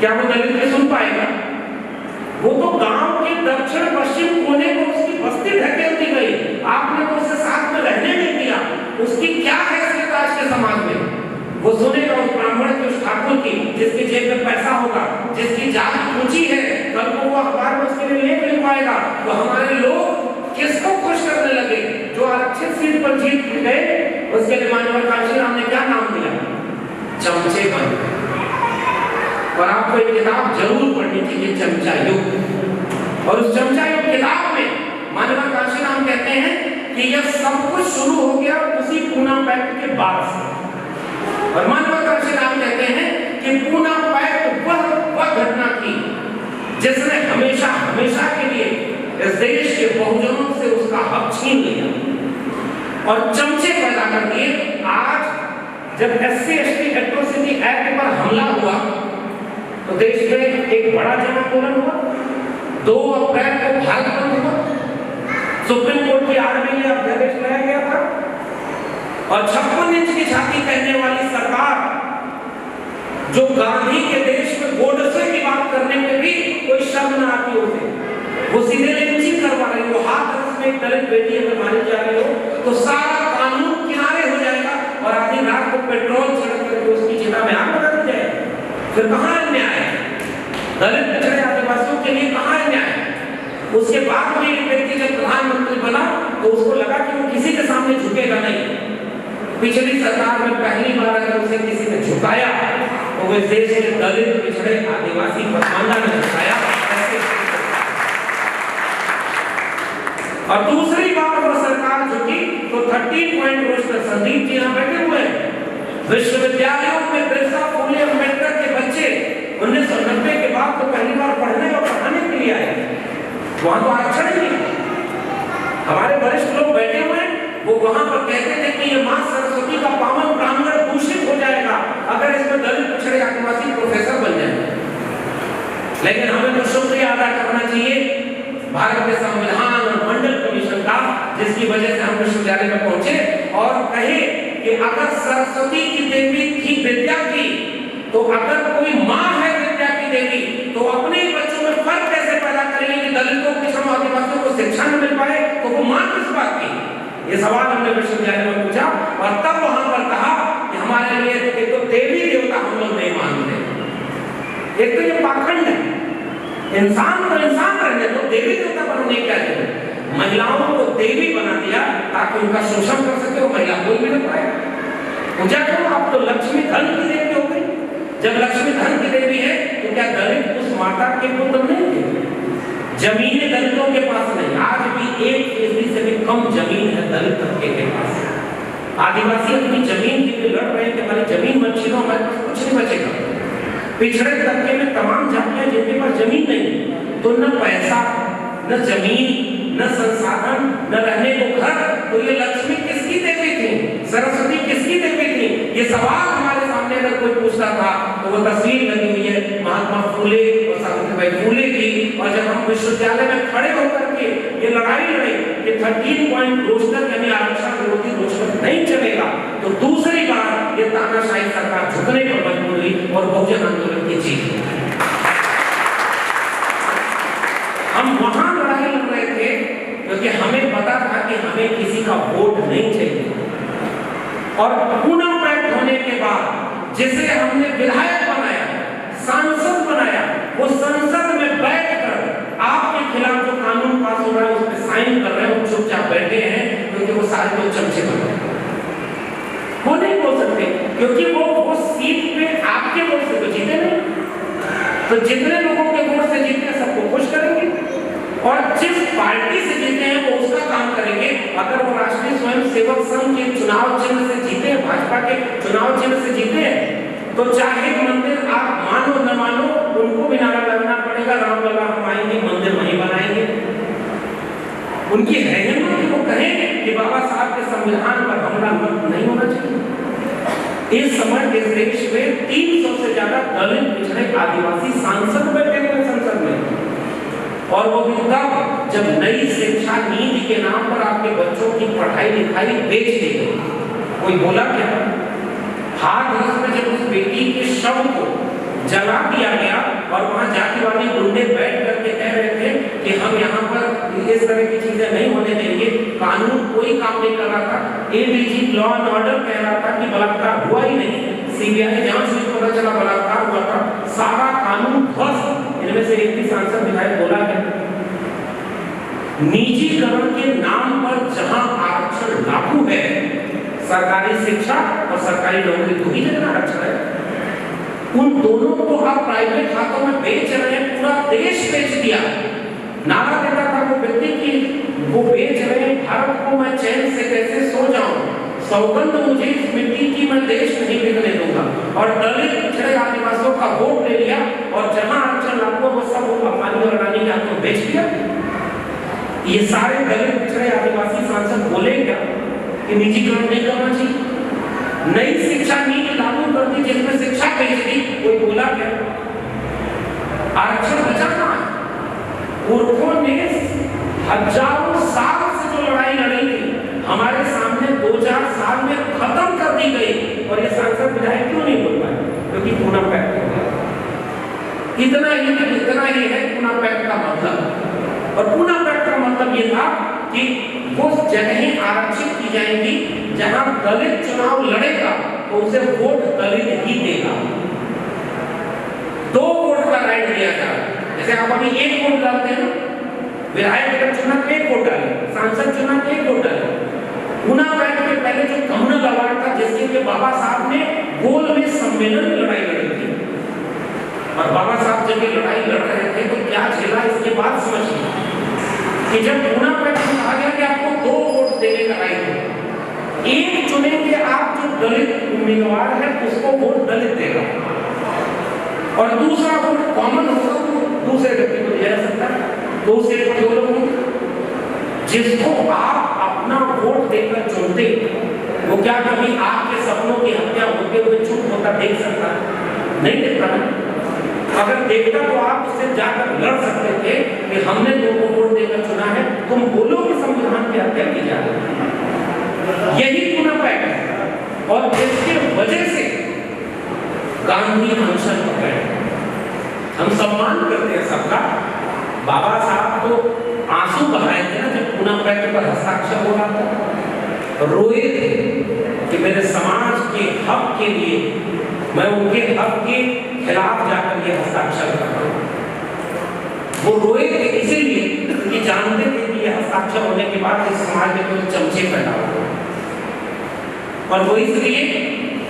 [SPEAKER 6] क्या वो दलित के सुन पाएगा? वो तो गांव के दक्षिण पश्चिम कोने को उसकी बस्ती ढकेल दी गई, आपने तो उसे साथ में रहने नहीं दिया, उसकी क्या हैसियत आज के समाज में? वो सुनेगा उस ब्राह्मण की, उस ठाकुर की, जिसकी जेब में पैसा होगा, जिसकी जाति ऊंची है, कल को वो अखबार में उसके लिए लेख लिख पाएगा। तो हमारे लोग किसको खुश करने लगे? जो आरक्षित सीट पर जीत गए उसके लिए माननीय कांशीराम ने क्या नाम दिया? चमचे बन। और आपको एक किताब जरूर पढ़नी चाहिए, चमचा युग। और उस चमचा युग किताब में माननीय कांशीराम कहते हैं कि यह सब कुछ शुरू हो गया उसी पूना पैक्ट के बाद से। और माननीय कांशीराम कहते हैं कि पूना पैक्ट वह घटना थी जिसने हमेशा हमेशा के लिए इस देश के बहुजनों से उसका हक छीन लिया और चमचे पैदा कर दिए। आज जब SC/ST एट्रोसिटी एक्ट पर हमला हुआ तो देश में एक बड़ा जन आंदोलन हुआ। 2 अप्रैल को भारत बंद हुआ, सुप्रीम कोर्ट की आर्मी में अध्यादेश लाया गया था, और 56 इंच की छाती कहने वाली सरकार जो गांधी के देश में गोडसे की बात करने में भी कोई शर्म न आती होती, वो सीधे लिंचिंग करवा रही हो। हाथ में एक दलित बेटी अगर मारी जा रही हो तो सारा कानून किनारे हो जाएगा और आधी रात को पेट्रोल छिड़क करके उसकी चिता में आग लगा दी जाएगी। फिर कहाँ न्याय? दलित पिछड़े आदिवासियों के लिए कहाँ न्याय? उसके बाद में एक व्यक्ति जब प्रधानमंत्री बना तो उसको लगा कि वो किसी के सामने झुकेगा नहीं। पिछली सरकार में पहली बार अगर उसे किसी ने झुकाया तो वो देश के दलित, पिछड़े, आदिवासी पसमानदा ने झुकाया। और दूसरी बार वो सरकार झुकी तो 13 पॉइंट रोस्टर, संदीप जी यहाँ बैठे हुए हैं, विश्वविद्यालयों में बिरसा, फूले, अम्बेडकर के बच्चे 1990 के बाद तो पहली बार पढ़ने और पढ़ाने के लिए आए। वहां तो आरक्षण ही नहीं। हमारे वरिष्ठ लोग बैठे हुए हैं, वो वहां पर कहते थे कि ये मां सरस्वती का पावन प्रांगण दूषित हो जाएगा अगर इसमें दलित, पिछड़े, आदिवासी प्रोफेसर बन जाए। लेकिन हमें तो शुक्रिया अदा करना चाहिए भारत के संविधान और मंडल कमीशन का, जिसकी वजह से हम विश्वविद्यालय में पहुंचे और कहे कि अगर सरस्वती की देवी थी विद्या की, तो अगर कोई माँ है विद्या की देवी तो अपने बच्चों में फर्क कैसे पैदा करेंगे कि दलितों, पिछड़ों, आदिवासियों को शिक्षा न मिल पाए? तो वो माँ किस बात की? ये सवाल हमने विश्वविद्यालय में पूछा और तब वहां पर कहा कि हमारे लिए एक तो देवी देवता हम लोग नहीं मानते, एक तो ये पाखंड है, इंसान को इंसान रहने दो, देवी देवता बनने क्या है। महिलाओं को देवी बना दिया ताकि उनका शोषण कर सके, वो महिला कोई भी नहीं पाए। पूजा करो, आप तो लक्ष्मी धन की देवी हो गई। जब लक्ष्मी धन की देवी है तो क्या दलित उस माता के पुत्र नहीं थे? जमीनें दलितों के पास नहीं, आज भी 1% से भी कम जमीन है दलित तबके के पास। आदिवासी अपनी जमीन के लिए लड़ रहे हैं कि हमारी जमीन मत छीनो, हमारे पास कुछ नहीं बचेगा। पिछड़े तबके में तमाम जातियां जिनके पास जमीन नहीं, तो न पैसा, न जमीन, न संसाधन, न रहने को घर, तो ये लक्ष्मी किसकी देवी थी? सरस्वती किसकी देवी थी? ये सवाल हमारे सामने अगर कोई पूछता था तो वो तस्वीर लगी हुई है महात्मा फूले और सावित्रीबाई फूले की। और जब हम विश्वविद्यालय में खड़े होकर के ये लड़ाई लड़े कि 13 पॉइंट रोस्टर यानी आरक्षण विरोधी रोस्टर नहीं चलेगा, तो दूसरी बार ये तानाशाही सरकार झुकने पर मजबूर हुई और बहुजन आंदोलन की जीत। हम वहां लड़ाई लड़ रहे थे क्योंकि हमें पता था कि हमें किसी का वोट नहीं चाहिए। और पुनः पैक्ट होने के बाद जिसे हमने विधायक बनाया, सांसद बनाया, वो संसद में बैठकर आपके खिलाफ जो कानून पास हो रहा है उस पर साइन कर रहे हैं, वो चुपचाप बैठे हैं क्योंकि वो सारे लोग चमचे बन रहे हैं। वो नहीं बोल सकते क्योंकि वो सीट पे आपके वोट से तो जीते नहीं, तो जितने लोगों के वोट से जीते हैं सबको खुश करेंगे और जिस पार्टी से जीते हैं वो उसका काम करेंगे। अगर वो राष्ट्रीय स्वयंसेवक संघ के चुनाव चिन्ह से जीते हैं, भाजपा के चुनाव चिन्ह से जीते हैं, तो चाहे मंदिर आप मानो न मानो उनको भी नारा लगना पड़ेगा, रामलला हम आएंगे, मंदिर वहीं बनाएंगे। उनकी है हिम्मत कि वो कहें कि बाबा साहब के संविधान पर हमला नहीं होना चाहिए। इस समय इस देश में 300 से ज्यादा दलित, पिछड़े, आदिवासी सांसद बैठे हुए संसद में, और वो भी तब जब नई शिक्षा नीति के नाम पर आपके बच्चों की पढ़ाई लिखाई बेच दी गई। कोई बोला क्या? हाथरस में जब उस बेटी के शव को जला दिया गया और वहां जातिवादी गुंडे बैठ करके कह रहे थे कि हम यहाँ पर इस तरह की चीजें नहीं होने देंगे, कानून कोई काम नहीं कर रहा था। एडीजी लॉ एंड ऑर्डर कह रहा था कि बलात्कार हुआ ही नहीं, सीबीआई जांच में पता चला बलात्कार हुआ था, सारा कानून ध्वस्त। इनमें से एक भी सांसद विधायक बोला है निजीकरण के नाम पर जहां आरक्षण लागू है, सरकारी शिक्षा और सरकारी नौकरी दो ही जगह आरक्षण है, उन दोनों को आप प्राइवेट हाथों में बेच रहे हैं। पूरा देश बेच दिया। नारा देता था वो व्यक्ति की वो बेच रहे हैं भारत को मैं चैन से कैसे सो जाऊं, सौगंध मुझे इस मिट्टी की मैं देश नहीं बिकने दूंगा। और दलित, पिछड़े, आदिवासियों का वोट ले लिया और जहां आरक्षण लागू वो सब अंबानी और अडानी के हाथों बेच दिया। ये सारे दलित, पिछड़े, आदिवासी सांसद बोले क्या कि निजीकरण नहीं करना चाहिए? नई शिक्षा नीति लागू कर दी जिसमें शिक्षा बेच दी, कोई बोला क्या? आरक्षण बचाना है। पुरखों ने हजारों साल से जो लड़ाई लड़ी थी हमारे सामने 2000 साल में खत्म कर दी गई, और ये सांसद विधायक क्यों नहीं बोल पाए? क्योंकि पुनः पैक्ट हो गया। इतना ही है पुनः पैक्ट का मतलब। और पुनः पैक्ट का मतलब ये था कि वो जगहें आरक्षित की जाएंगी जहां दलित चुनाव लड़ेगा तो उसे वोट दलित ही देगा। 2 वोट का राइट दिया जाए। जैसे आप अभी 1 वोट डालते हैं, विधायक अगर चुना तो 1 वोट डाले, सांसद चुना तो 1 वोट डाले। पुनः पैक्ट के पहले जो कम्युनल अवार्ड था जिसके लिए बाबा साहब ने गोल में सम्मेलन में लड़ाई लड़ी थी, और बाबा साहब जब ये लड़ाई लड़ रहे थे तो क्या झेला इसके बाद समझिए कि जब पुनः पैक्ट में कहा गया कि आपको 2 वोट देने का राइट है, एक चुनेंगे आप जो दलित उम्मीदवार है उसको वोट दलित देगा, और दूसरा वोट कॉमन होगा तो दूसरे व्यक्ति को दिया जा सकता है। तो उस एक जो लोग जिसको आप अपना वोट देकर चुनते, वो क्या कभी आपके सपनों की हत्या होते हुए चुप होता देख सकता है? नहीं देखता है। अगर देखता तो आप उससे जाकर लड़ सकते थे कि हमने तुमको वोट देकर चुना है, तुम बोलो कि संविधान की हत्या की जा रही है। यही पुनः पैक्ट है, और इसके वजह से गांधी अनशन पर बैठे। हम सम्मान करते हैं सबका। बाबा साहब तो आंसू बहाए थे ना जब पुनः पैक्ट पर हस्ताक्षर हो रहा था, रोए थे कि मेरे समाज के हक के लिए मैं उनके हक के खिलाफ जाकर ये हस्ताक्षर कर रहा हूँ। वो रोए थे इसीलिए क्योंकि जानते थे कि ये हस्ताक्षर होने के बाद इस समाज में कोई चमचे पैदा हो, और वो इसलिए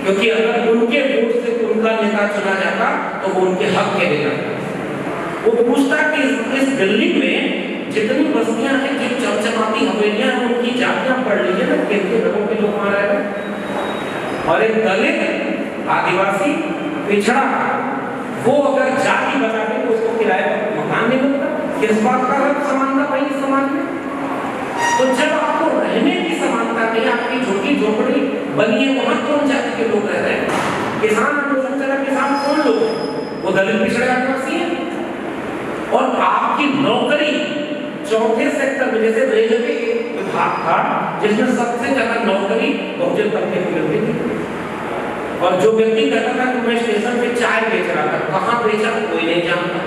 [SPEAKER 6] क्योंकि अगर उनके वोट से उनका नेता चुना जाता तो वो उनके हक के लिए जाता। वो पूछता कि इस दिल्ली में जितनी बस्तियां हैं, जो चमचमाती हवेलियां हैं, उनकी जातियां पढ़ लीजिए ना, कितने लोगों के लोग वहां रह रहे हैं। और एक दलित, आदिवासी, पिछड़ा, वो अगर जाति बता दे तो उसको किराए पर मकान नहीं मिलता। किस बात का हक समानता पाई समाज में? तो जब आपको रहने की समानता नहीं, आपकी झोंकी झोपड़ी बनी है, वहां कौन जाति के लोग रह रहे हैं? किसान आंदोलन चला, किसान कौन लोग? वो दलित पिछड़े आदिवासी है। और आपकी नौकरी चौथे सेक्टर में, जैसे रेलवे विभाग था जिसमें सबसे ज्यादा नौकरी बहुजन तबके को मिलती थी, और जो व्यक्ति कहता था कि मैं स्टेशन पे चाय बेच रहा था, कहाँ बेचा कोई नहीं जानता,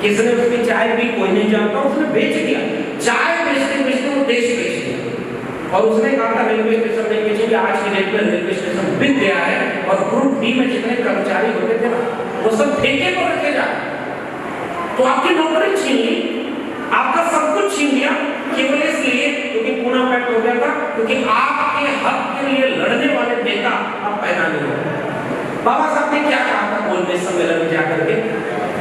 [SPEAKER 6] किसने उसकी चाय पी कोई नहीं जानता, उसने बेच दिया। चाय बेचते बेचते वो देश बेच दिया। और उसने कहा था रेलवे स्टेशन नहीं बेचेंगे, आज की डेट में रेलवे स्टेशन बिक गया है, और ग्रुप डी में जितने कर्मचारी होते थे ना, वो सब ठेके पर रखे जा। तो आपकी नौकरी छीन ली, आपका सब कुछ छीन लिया, केवल इसलिए क्योंकि पूना पैक्ट हो गया था, क्योंकि आपके हक के लिए लड़ने वाले नेता अब पैदा नहीं हुए। बाबा साहब ने क्या कहा था गोलमेज सम्मेलन में जाकर के?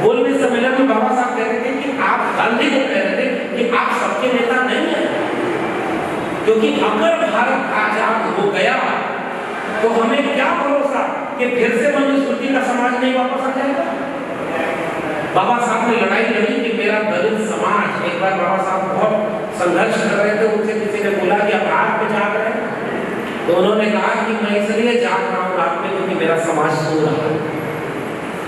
[SPEAKER 6] गोलमेज सम्मेलन में बाबा साहब कहते थे कि आप गांधी को कह रहे थे कि आप सबके नेता नहीं हैं, क्योंकि अगर भारत आजाद हो गया तो हमें क्या भरोसा कि फिर से मनुस्मृति का समाज नहीं वापस आ जाएगा। बाबा साहब ने लड़ाई लड़ी कि मेरा दलित समाज, एक बार बाबा साहब बहुत संघर्ष कर रहे थे, उनसे किसी ने बोला कि आप रात में जाग रहे हैं, तो उन्होंने कहा कि मैं इसलिए जाग रहा हूँ रात में क्योंकि मेरा समाज सो रहा है,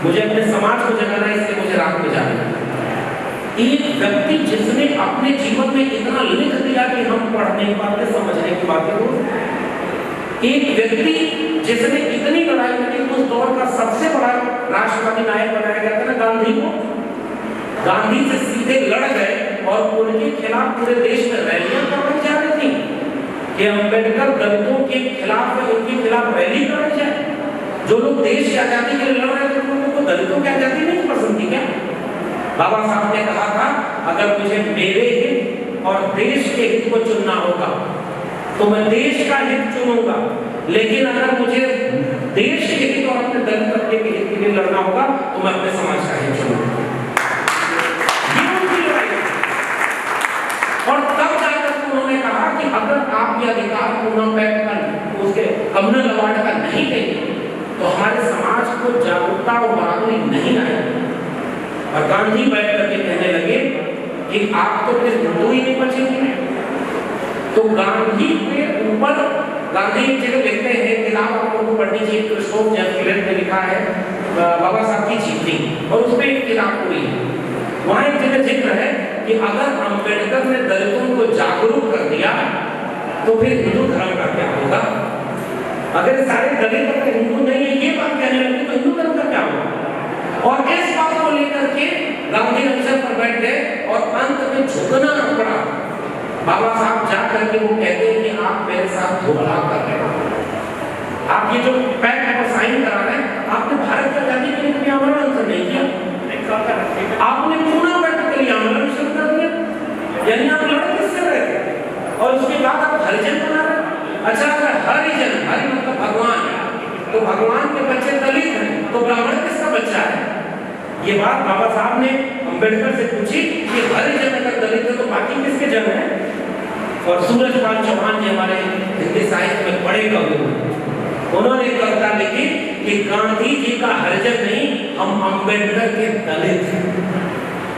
[SPEAKER 6] मुझे अपने समाज को जगाना है, इसलिए मुझे रात में जाना है। एक व्यक्ति जिसने अपने जीवन में इतना लिख दिया कि हम पढ़ नहीं पाते, समझने की बातें हो, एक व्यक्ति जिसने इतनी लड़ाई लड़ी, उस दौर का सबसे बड़ा राष्ट्रवादी नायक बनाया गया था ना गांधी को, गांधी से सीधे लड़ गए और उनके खिलाफ पूरे देश में रैलियां करवाई जा रही थी कि अंबेडकर दलितों के खिलाफ है, उनके खिलाफ रैली कराई जाए। जो लोग देश की आजादी के लिए लड़ रहे थे उनको दलितों की आजादी नहीं पसंद थी क्या? बाबा साहब ने कहा था अगर मुझे मेरे हित और देश के हित को चुनना होगा तो मैं देश का हित चुनूंगा, लेकिन अगर मुझे देश के हित और अपने दलित तबके के हित के लिए लड़ना होगा तो मैं अपने समाज का हित चुनूंगा। ये उनकी लड़ाई। और तब जाकर उन्होंने कहा कि अगर आप ये अधिकार पूना पैक्ट का, उसके कम्युनल अवार्ड का नहीं देंगे तो हमारे समाज को जागरूकता और बराबरी नहीं आएगी। और गांधी बैठ करके कहने लगे कि आप तो फिर हिंदू ही नहीं बचेंगे। तो गांधी के ऊपर, गांधी एक जगह लिखते हैं, किताब आप लोगों को पढ़नी चाहिए, क्रिस्टोफ जैफिलेट ने लिखा है बाबा साहब की जीवनी, और उसमें एक किताब पूरी है। वहां एक जगह जिक्र है कि अगर अंबेडकर ने दलितों को जागरूक कर दिया तो फिर हिंदू धर्म का क्या होगा? अगर सारे दलित अपने हिंदू नहीं है ये बात कहने लगे तो हिंदू धर्म का क्या होगा? और इस बात को लेकर के गांधी अवसर पर बैठ गए और अंत में झुकना पड़ा। बाबा साहब जा करके वो कहते हैं कि आप मेरे साथ धोखा कर रहे हो, आप ये जो पैक्ट पर साइन करा रहे हैं, आपने भारत की आजादी के लिए आंदोलन नहीं किया, आपने पूना पैक्ट के लिए आंदोलन शुरू कर दिया, यानी आप लड़ किससे रहे थे? और उसके बाद आप हरिजन बना रहे। अच्छा, अगर हरिजन, हरि मतलब भगवान, तो भगवान के बच्चे दलित हैं तो ब्राह्मण किसका बच्चा है? ये बात बाबा साहब ने अंबेडकर से पूछी कि हरिजन अगर दलित है तो बाकी किसके जन है? और सूरजपाल चौहान जी हमारे हिंदी साहित्य में बड़े कवि हुए, उन्होंने कविता लिखी कि गांधी जी का हरिजन नहीं, हम अंबेडकर के दलित हैं।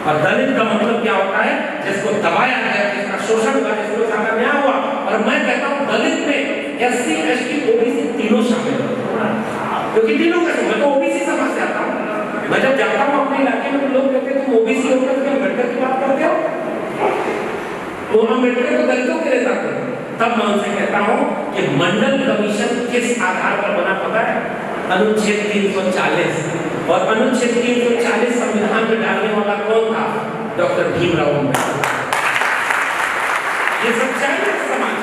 [SPEAKER 6] और दलित का मतलब क्या होता है? जिसको दबाया गया, जिसका शोषण हुआ, जिसको सारा न्याय हुआ। और मैं कहता हूँ दलित में एससी, एसटी, ओबीसी तीनों शामिल है, क्योंकि तीनों का मैं तो ओबीसी समझ से आता हूँ। मैं जब जाता हूँ अपने इलाके में तो लोग कहते हैं तुम ओबीसी होकर के अंबेडकर की बात करते हो, तो अम्बेडकर तो दलितों के लिए जाते हैं। तब मैं उनसे कहता हूँ कि मंडल कमीशन किस आधार पर बना पता है? अनुच्छेद 340, और अनुच्छेद 340 संविधान में डालने वाला कौन था? डॉक्टर भीमराव अम्बेडकर। ये सच्चाई है समाज।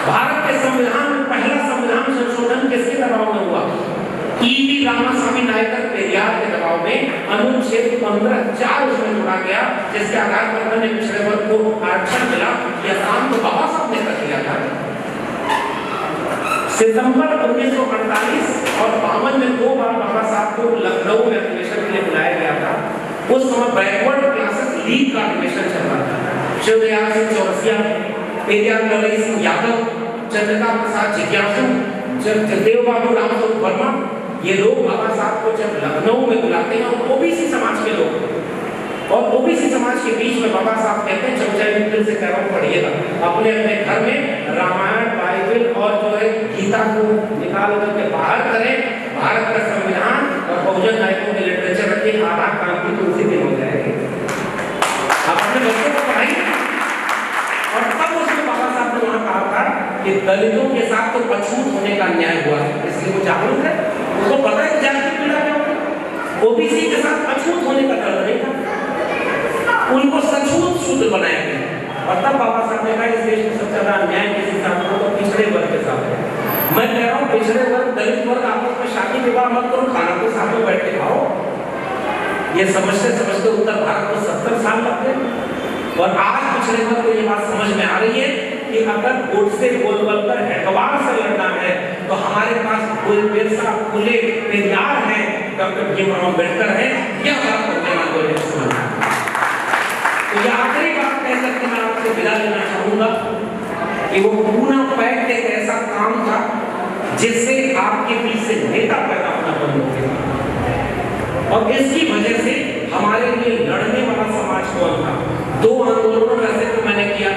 [SPEAKER 6] भारत के संविधान में पहला संविधान संशोधन किसके दबाव में हुआ? ईवी रामास्वामी नायकर पेरियार के दबाव में अनुच्छेद 15(4) उसमें जोड़ा गया, जिसके आधार पर अन्य पिछड़े वर्ग को आरक्षण मिला। यह काम तो बाबा साहब ने कर दिया था। सितंबर 1948 और 52 में 2 बार बाबा साहब को लखनऊ में अधिवेशन के लिए बुलाया गया था। उस समय बैकवर्ड क्लासेस लीग का अधिवेशन चल रहा था। शिवदयाल सिंह चौरसिया, पेरियार ललई सिंह यादव, चंद्रिका प्रसाद जिज्ञासु, देव बाबू रामस्वरूप वर्मा, ये लोग बाबा साहब को जब लखनऊ में बुलाते हैं, और ओबीसी समाज के लोग और ओबीसी समाज के बीच में बाबा साहब कहते हैं, जब दिल से कह रहा हूं पढ़िएगा, अपने अपने घर में रामायण, बाइबल और जो है गीता को निकाल करके बाहर करें, भारत का संविधान और बहुजन नायकों के लिटरेचर रखें, आधा काम की तो उसी दिन हो जाएगी। आप अपने बच्चों को पढ़ाइए। और तब उसमें बाबा साहब ने वहां कहा था कि दलितों के साथ तो अछूत होने का अन्याय हुआ, इसलिए वो जागरूक है, उसको पता है जाति की पीड़ा क्या होती है। ओबीसी के साथ अछूत होने का दर्द नहीं था, उनको सचूत शूद्र बनाया गया। और तब बाबा साहब ने कहा इस देश में सबसे ज्यादा अन्याय किसी साथ हो तो पिछड़े वर्ग के साथ है। मैं कह रहा हूँ पिछड़े वर्ग, दलित वर्ग आपस में शादी विवाह मत करो, खाना को साथ में बैठ के खाओ। ये समझते समझते उत्तर भारत को 70 साल लगते, और आज पिछड़े वर्ग को ये बात समझ में आ रही है कि अगर गोडसे गोलवलकर हेडवार से लड़ना है तो हमारे पास बिरसा, फुले, पेरियार है, डॉक्टर भीमराव अम्बेडकर है। यह बात को समझना। तो ये आखिरी बात कह करके मैं आपसे विदा लेना चाहूंगा कि वो पूना पैक्ट एक ऐसा काम था जिससे आपके बीच से नेता पैदा होना बंद हो गया, और इसकी वजह से हमारे लिए लड़ने वाला समाज कौन था। 2 आंदोलनों का जिक्र मैंने किया।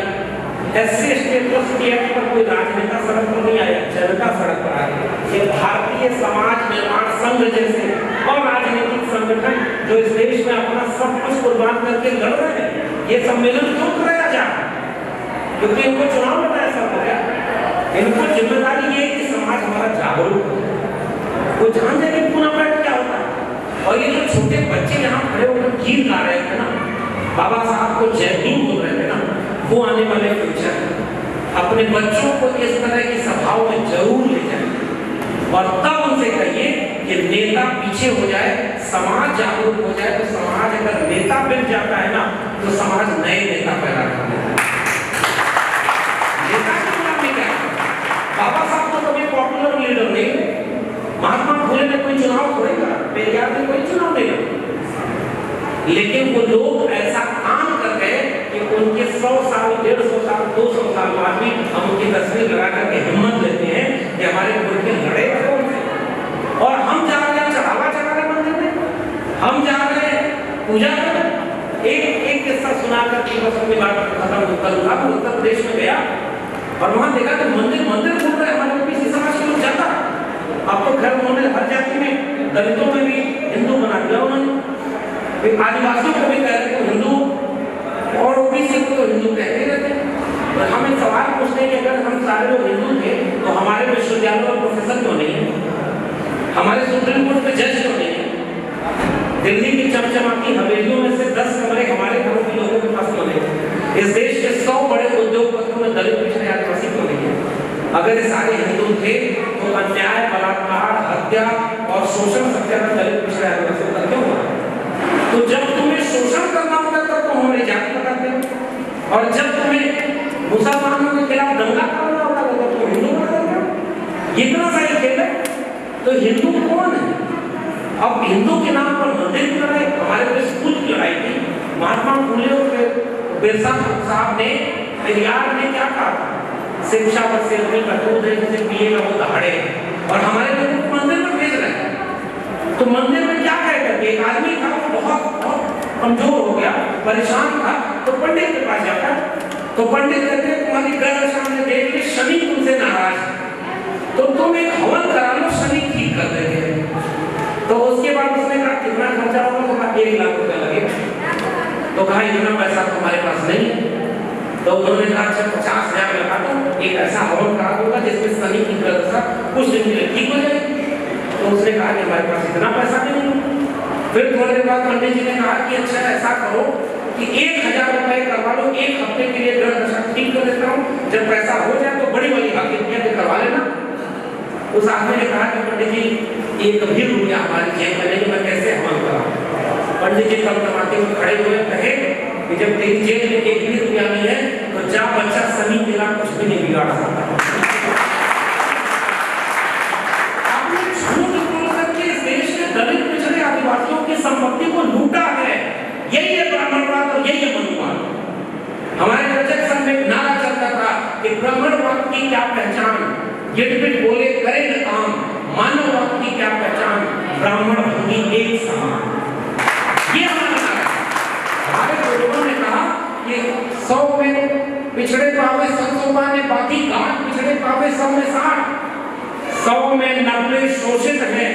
[SPEAKER 6] SC एट्रॉसिटी एक्ट पर कोई राजनेता सड़क पर नहीं आया, जनता सड़क पर आई। ये भारतीय समाज निर्माण संघ जैसे और राजनीतिक संगठन जो इस देश में अपना सब कुछ कुर्बान करके लड़ रहे हैं, ये सम्मेलन क्यों कराया जाए? क्योंकि इनको चुनाव में ऐसा हो गया। इनको जिम्मेदारी ये है कि समाज हमारा जागरूक हो, वो जान जाए कि पूना पैक्ट क्या होता है। और ये जो छोटे बच्चे यहाँ खड़े होकर गीत गा रहे थे ना, बाबा साहब को जय भीम बोल रहे थे ना, वो आने वाले फ्यूचर अपने बच्चों को इस तरह की सभाओं में जरूर ले जाए, और तब उनसे कहिए कि नेता पीछे हो जाए, समाज जागरूक हो जाए। तो समाज अगर नेता मिल जाता है ना, तो समाज नए नेता पैदा कर देता है। नेता की गुलामी क्या है? बाबा साहब तो कभी पॉपुलर लीडर नहीं है, महात्मा फुले ने कोई चुनाव थोड़े करा, पेरियार ने कोई चुनाव नहीं लड़ा, लेकिन वो लोग ऐसा काम कर गए कि उनके 100 साल, 150 साल, 200 साल बाद भी हम उनकी तस्वीर लगा करके हिम्मत लेते हैं कि हमारे मुल्क के लड़े थे उनसे। और हम जा रहे हैं चढ़ावा चढ़ा रहे मंदिर में, हम जा रहे हैं पूजा करने। एक किस्सा सुनाकर कि बस अपनी बात खत्म करूंगा। मैं उत्तर प्रदेश में गया और वहां देखा कि मंदिर घूम रहे हमारे ओबीसी समाज के लोग जाता। अब तो खैर उन्होंने हर जाति में, दलितों में भी हिंदू बना दिया उन्होंने, आदिवासियों को भी कह रहे थे हिंदू, और ओबीसी को तो हिंदू कहते रहते। तो हम एक सवाल पूछते हैं कि अगर हम सारे लोग हिंदू थे तो हमारे विश्वविद्यालय में प्रोफेसर क्यों नहीं है, हमारे सुप्रीम कोर्ट में जज क्यों नहीं है, दिल्ली की चमचमाती हवेलियों में से 10 कमरे हमारे घरों के लोगों के पास क्यों नहीं है, इस देश के 100 बड़े उद्योगपतियों में दलित पिछड़े आदिवासी क्यों नहीं है। अगर ये सारे हिंदू थे तो अन्याय, बलात्कार, हत्या और शोषण सत्याग्रह दलित पिछड़े आदिवासियों का क्यों हुआ? तो जब तुम्हें शोषण करना होता है तब तो हमारी जाति बताते हो, और जब तुम्हें मुसलमानों के खिलाफ दंगा करना होता है तो तुम हिंदू बना देते हो। इतना सारी खेल है। तो हिंदू कौन है? अब हिंदू के नाम पर मंदिर की लड़ाई, हमारे तो स्कूल की लड़ाई थी। महात्मा फुले और बिरसा साहब ने, पेरियार ने क्या कहा? शिक्षा पर सिर में कटोर है, जिसे पिएगा वो दहाड़े। और हमारे लोग मंदिर में भेज रहे हैं। तो मंदिर में क्या कह करके एक आदमी था, वो बहुत कमजोर हो गया, परेशान था, तो पंडित के पास जाता। तो पंडित कहते हैं तुम्हारी ग्रह सामने देख के शनि तुमसे नाराज है, तो तुम एक हवन करा लो, शनि ठीक कर देंगे। तो उसके बाद उसने कहा कितना खर्चा होगा? तो कहा 1 लाख रुपए लगेगा। तो कहा इतना पैसा तुम्हारे पास नहीं है। तो उन्होंने कहा अच्छा 50,000 लगा दो, एक ऐसा हवन करा दूंगा जिसमें शनि की ग्रह कुछ दिन के लिए ठीक हो जाएगी। तो उसने कहा कि हमारे पास इतना पैसा भी नहीं। फिर थोड़ी देर बाद पंडित जी ने कहा कि अच्छा ऐसा करो कि 1,000 रुपए करवा लो, 1 हफ्ते के लिए ग्रह दशा ठीक कर देता हूँ, जब पैसा हो जाए तो बड़ी वाली हकीकत करवा लेना। उस आदमी ने कहा कि पंडित जी एक भी रुपया हमारी जेब में नहीं, मैं कैसे हवन कराऊं? पंडित जी तमतमाते हुए खड़े हुए, कहे कि जब तेरी जेब में एक भी रुपया नहीं है तो जा बच्चा, सनी तेरा कुछ भी नहीं बिगाड़ सकता। आपने झूठ बोल करके इस देश के दलित पिछड़े आदिवासियों की संपत्ति को लूटा है। यही है ब्राह्मणवाद और यही है मनुवाद। हमारे रजक संघ में नारा चलता था कि ब्राह्मणवाद की क्या पहचान, गिरबिट बोले करे न काम, मानववाद की क्या पहचान, ब्राह्मण भंगी एक समान। ये हमारा नारा है। हमारे पूर्वजों ने कहा कि 100 में पिछड़े पावे 100 ने बाधी घाट, पिछड़े पावे 100 में 60, 100 में 90 शोषित हैं,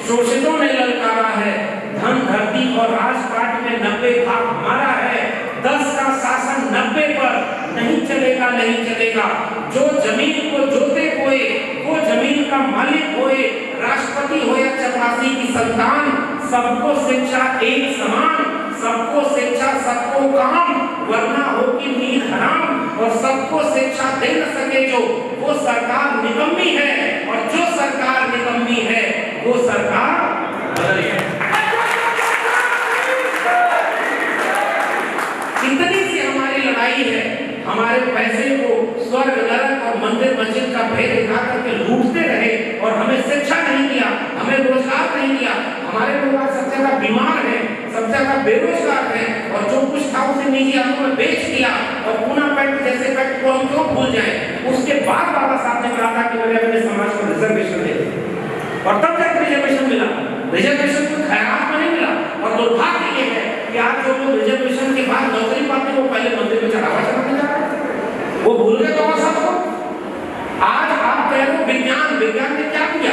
[SPEAKER 6] शोषितों ने ललकारा है, धन धरती और राजपाट में 90 भाग हमारा है, 10 का शासन 90 पर नहीं चलेगा, नहीं चलेगा। जो जमीन को जोते हुए वो जमीन का मालिक होए, राष्ट्रपति हो या चपरासी की संतान, सबको शिक्षा एक समान, सबको शिक्षा सबको काम, वरना होगी नींद हराम। और सबको शिक्षा दे न सके जो, वो सरकार निकम्मी है, और जो सरकार निकम्मी है वो सरकार बदल है। इतनी सी हमारी लड़ाई है। हमारे पैसे को स्वर्ग नरक और मंदिर मस्जिद का भेद दिखा करके लूटते रहे और हमें शिक्षा नहीं दिया, हमें रोजगार नहीं दिया। हमारे लोग आज सबसे ज्यादा बीमार हैं, सबसे ज्यादा बेरोजगार हैं, और जो कुछ था उसे निजी हाथों में बेच दिया। और पूना पैक्ट जैसे पैक्ट को हम क्यों भूल जाए? उसके बाद बाबा साहब ने कहा था कि मैंने अपने समाज को रिजर्वेशन दे, और तब तक रिजर्वेशन मिला। रिजर्वेशन कोई खैरात में नहीं मिला। और दुर्भाग्य ये है कि आज जो लोग रिजर्वेशन के बाद नौकरी पाते हैं वो पहले मंदिर में चढ़ावा चढ़ाने जा रहे हैं, वो भूल गए बाबा साहब को। आज आप कह रहे हो विज्ञान ने क्या किया?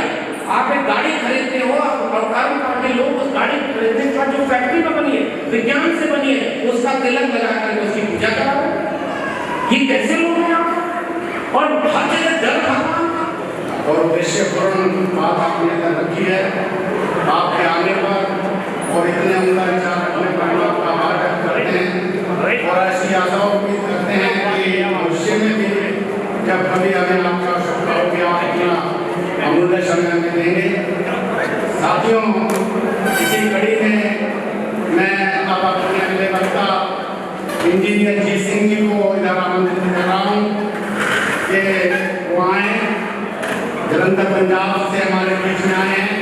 [SPEAKER 6] आप एक गाड़ी खरीदते हो और कर्म करके लोग उस गाड़ी खरीदने का जो फैक्ट्री में बनी है, विज्ञान से बनी है, उसका तिलक लगा करके उसकी पूजा करा रहे हैं। ये कैसे लोग हैं आप? और हर जगह डर भगवान का।
[SPEAKER 2] और उद्देश्यपूर्ण बात आपने कर रखी है। आपके आने पर और इतने उम्दा विचार रखने पर हम आपका आभार व्यक्त करते हैं, और ऐसी आशा उम्मीद करते हैं कि भविष्य में भी जब कभी हमें आपका आवश्यकता होगी आप अपना अमूल्य समय हमें देंगे। साथियों, इसी कड़ी में मैं अब अपने अगले वक्ता इंजीनियर जी सिंह जी को इधर आमंत्रित कर रहा हूँ कि वो आए। जलंधर पंजाब से हमारे बीच में आए हैं।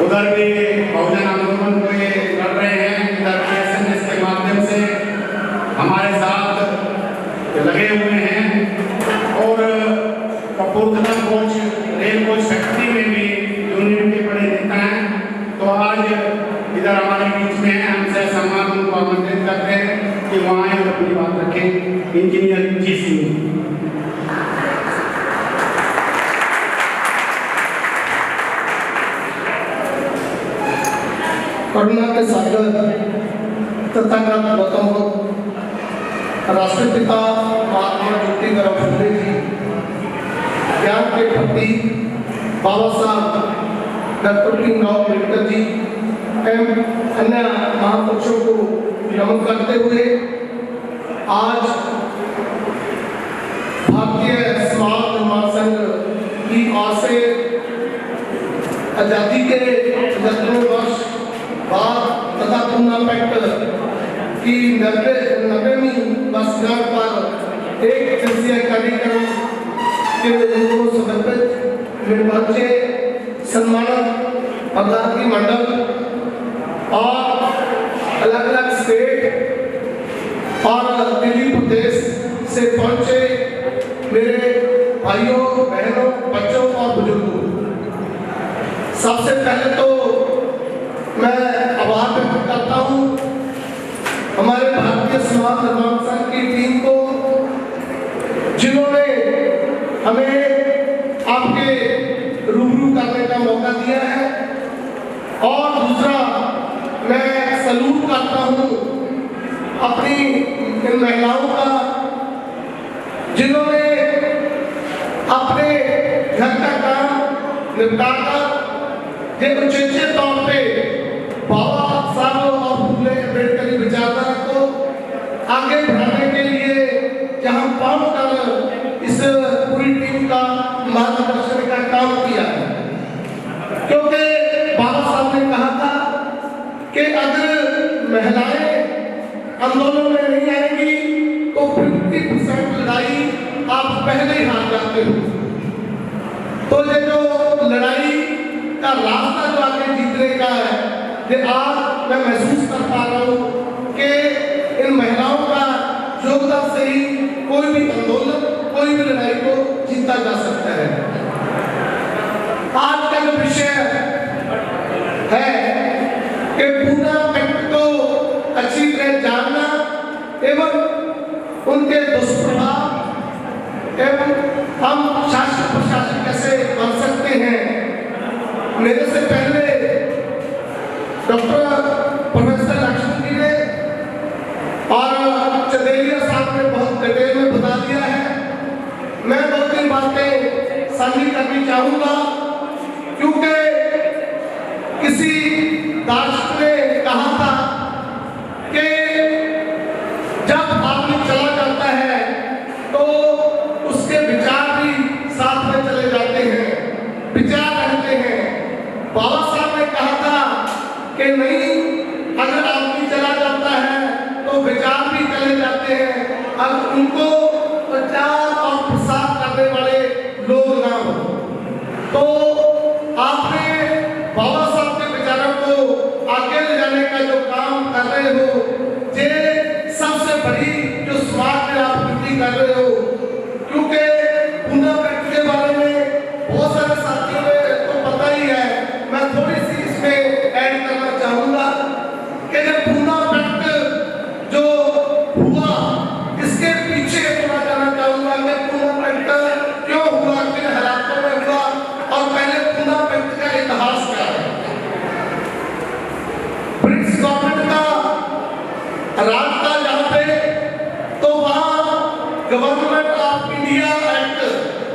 [SPEAKER 2] उधर भी बहुजन आंदोलन को ये लड़ रहे हैं, इधर PSNS के माध्यम से हमारे साथ लगे हुए हैं। और Kapurthala coach rail coach factory में भी यूनियन के बड़े नेता हैं। तो आज इधर हमारे बीच में है, हमसे सम्मान उनको आमंत्रित करते हैं कि वहाँ आए और अपनी बात रखें। इंजीनियर जी सिंह।
[SPEAKER 5] करुणा के सागर तथागत गौतम बुद्ध, राष्ट्रपिता महात्मा ज्योतिराव फुले जी, ज्ञान के प्रतीक बाबा साहब डॉक्टर भीमराव अम्बेडकर जी एवं अन्य महापुरुषों को नमन करते हुए आज भारतीय समाज निर्माण संघ की ओर से आजादी के 75वें वर्ष बाद तथा पूना पैक्ट की 90वीं वर्षगांठ पर एक दिवसीय कार्यक्रम के उनको समर्पित निर्वाच्य सम्मानित प्रतिनिधि मंडल और अलग अलग स्टेट और दिल्ली प्रदेश से पहुंचे मेरे भाइयों, बहनों, बच्चों और बुजुर्गों, सबसे पहले तो मैं आभार व्यक्त करता हूँ हमारे भारतीय समाज निर्माण संघ की टीम को, जिन्होंने हमें आपके रूबरू करने का मौका दिया है। और दूसरा, मैं सैल्यूट करता हूँ अपनी इन महिलाओं का, जिन्होंने अपने घर का काम निपटाकर उचित तौर पे बाबा साहब और फुले अम्बेडकर की विचारधारा को आगे बढ़ाने के लिए जहां पाँव कर इस पूरी टीम का मार्गदर्शन का काम किया है। क्योंकि बाबा साहब ने कहा था कि अगर महिलाएं आंदोलन में नहीं आएंगी तो 50% लड़ाई आप पहले ही हार जाते हो। तो ये जो लड़ाई का रास्ता जो आगे जीतने का है, ये आज मैं महसूस कर पा रहा हूँ कि इन महिलाओं का योगदान से ही कोई भी आंदोलन, कोई भी लड़ाई को जीता जा सकता है। आज का जो विषय है कि पूना पैक्ट को अच्छी तरह जानना एवं उनके दुष्प्रभाव एवं हम शासन प्रशासन कैसे बन सकते हैं। मेरे से पहले डॉक्टर प्रोफेसर लक्ष्मण जी ने और चंदेलिया साहब ने बहुत डिटेल में बता दिया है। मैं 2-3 बातें साझी करनी चाहूंगा, क्योंकि किसी दार्शनिक ने कहा था कि जब आदमी चला जाता है तो उसके विचार भी साथ में चले जाते हैं, विचार रहते हैं। बाबा साहब ने कहा था कि नहीं, अगर आदमी चला जाता है तो विचार भी चले जाते हैं, अब उनको प्रचार और प्रसार करने वाले लोग ना हो। तो आपने बाबा साहब के विचारों को आगे ले जाने का जो काम कर रहे हो, ये सबसे बड़ी जो समाज में आप वृद्धि कर रहे हो। क्योंकि पूना पैक्ट के बारे में बहुत सारे साथियों ने तो पता ही है, मैं थोड़ी सी इसमें ऐड करना चाहूंगा कि जब पूना पैक्ट जो हुआ, इसके पीछे थोड़ा जाना चाहूंगा कि पूना पैक्ट क्यों हुआ, किन हालातों में हुआ और पहले पूना पैक्ट का इतिहास क्या है। ब्रिटिश गवर्नमेंट का राज था जहाँ पे, तो वहाँ गवर्नमेंट ऑफ इंडिया एक्ट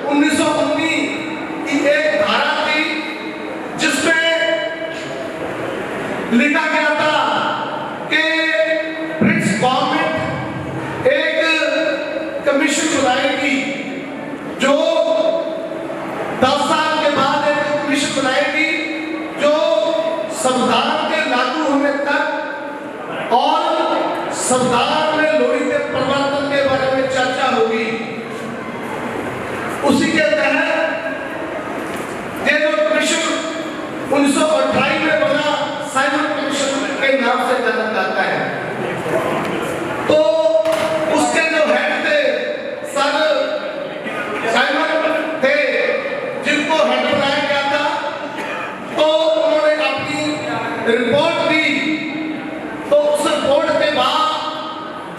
[SPEAKER 5] 1919 की एक धारा थी जिसमें लिखा गया था कि ब्रिटिश गवर्नमेंट एक कमीशन बनाएगी जो 10 साल के बाद एक कमीशन बनाएगी जो संविधान के लागू होने तक और संविधान में लोड़ींदे परिवर्तन के बारे में चर्चा होगी। उसी के तहत ये जो कमीशन 1928 में बना, साइमन कमीशन के नाम से जाना जाता है। तो उसके जो हेड थे सर साइमन थे, जिनको हेड बनाया गया था, तो उन्होंने अपनी रिपोर्ट दी। तो उस रिपोर्ट के बाद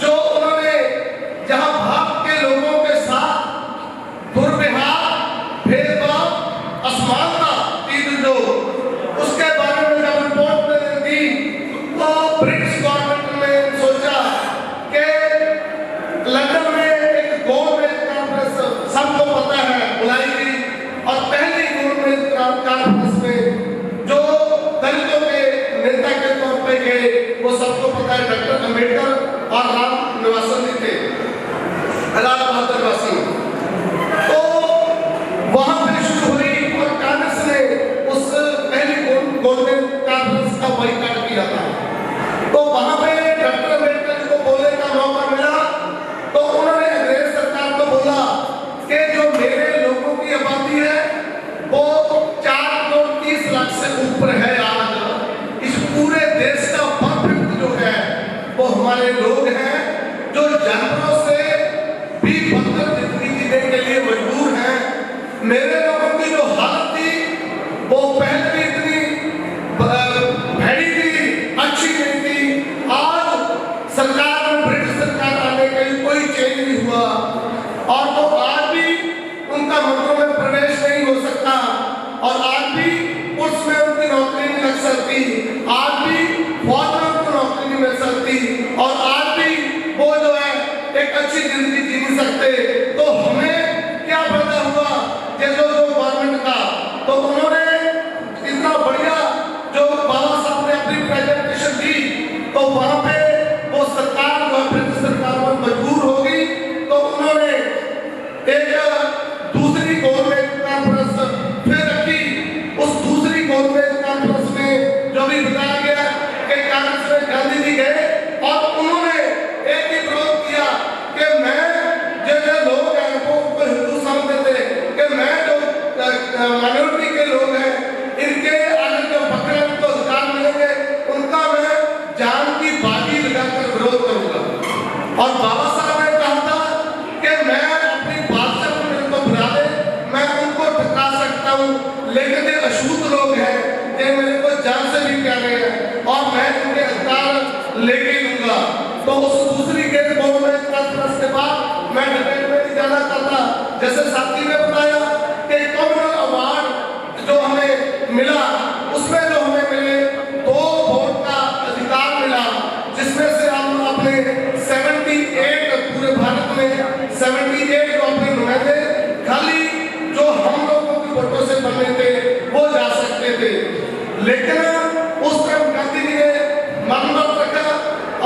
[SPEAKER 5] जो उन्होंने जहां भारत के लोगों के साथ दुर्व्यवहार, भेदभाव, असमानता थी, जो उसके बारे में जब रिपोर्ट में दी, तो ब्रिटिश गवर्नमेंट ने सोचा कि लंदन में एक गवर्नमेंट कॉन्फ्रेंस सबको पता है बुलाई गई, और पहली गवर्नमेंट कॉन्फ्रेंस में जो दलितों के नेता के तौर पे गए, वो सबको पता है, डॉक्टर अम्बेडकर और राम निवासन जी थे, लाल बहादुर निवासन। तो वहां पे शुरू हुई और कांग्रेस ने उस पहली गवर्नमेंट कॉन्फ्रेंस का बाइकआउट किया था। तो वहां पे डॉक्टर अम्बेडकर को बोलने का मौका मिला, तो उन्होंने अंग्रेज सरकार को बोला कि जो मेरे लोगों की आबादी है वो 4.30 लाख से ऊपर है। आज इस पूरे देश का परफेक्ट जो है वो हमारे लोग हैं, जो जानवरों से भी बदतर जिंदगी जीने के लिए मजबूर हैं। मेरे लोगों की जो हालत थी वो पहले भी इतनी भैड़ी थी, अच्छी नहीं थी। आज सरकार में ब्रिटिश सरकार आने के लिए कोई चेंज नहीं हुआ, और वो आज भी उनका मंत्रों में प्रवेश नहीं हो सकता, और आज भी पुलिस में उनकी नौकरी नहीं लग सकती, आज भी फौज में उनको नौकरी नहीं मिल सकती, और आज भी वो जो है एक अच्छी जिंदगी जी नहीं सकते। तो हमें क्या फायदा हुआ जैसे जो गवर्नमेंट का, तो उन्होंने इतना बढ़िया जो बाबा साहब ने अपनी प्रेजेंटेशन दी, तो वहां पे वो सरकार जो ब्रिटिश सरकार में मजबूर होगी, तो उन्होंने एक दूसरी गवर्नमेंट का
[SPEAKER 2] भी बताया गया कि कांग्रेस में गांधी जी गए और उन्होंने एक ही विरोध किया कि मैं जो लोग हैं वो हिंदू समझते थे कि मैं जो माइनॉरिटी के लोग हैं इनके अगर जो बकरे को अधिकार मिलेंगे उनका मैं जान की बाजी लगाकर विरोध करूंगा। और बाबा साहब ने कहा था कि मैं अपनी बात से मेरे को बुला दे मैं उनको टकरा सकता हूँ, लेकिन ये अछूत लोग हैं ये मेरे को जान से भी प्यारे हैं और मैं उनके अधिकार लेके लूंगा। तो उस दूसरी गेट बोर्ड में 10 के बाद मैं डिबेट में नहीं जाना चाहता। जैसे साथी ने बताया कि कॉमनवेल्थ अवार्ड जो हमें मिला उसमें जो हमें मिले 2 वोट का अधिकार मिला, जिसमें से हम अपने 78 पूरे भारत में 78 जो अपने नुमाइंदे खाली जो हम लोगों के वोटों से बने थे वो जा सकते थे। लेकिन उस टाइम गांधी जी ने मनमत रखा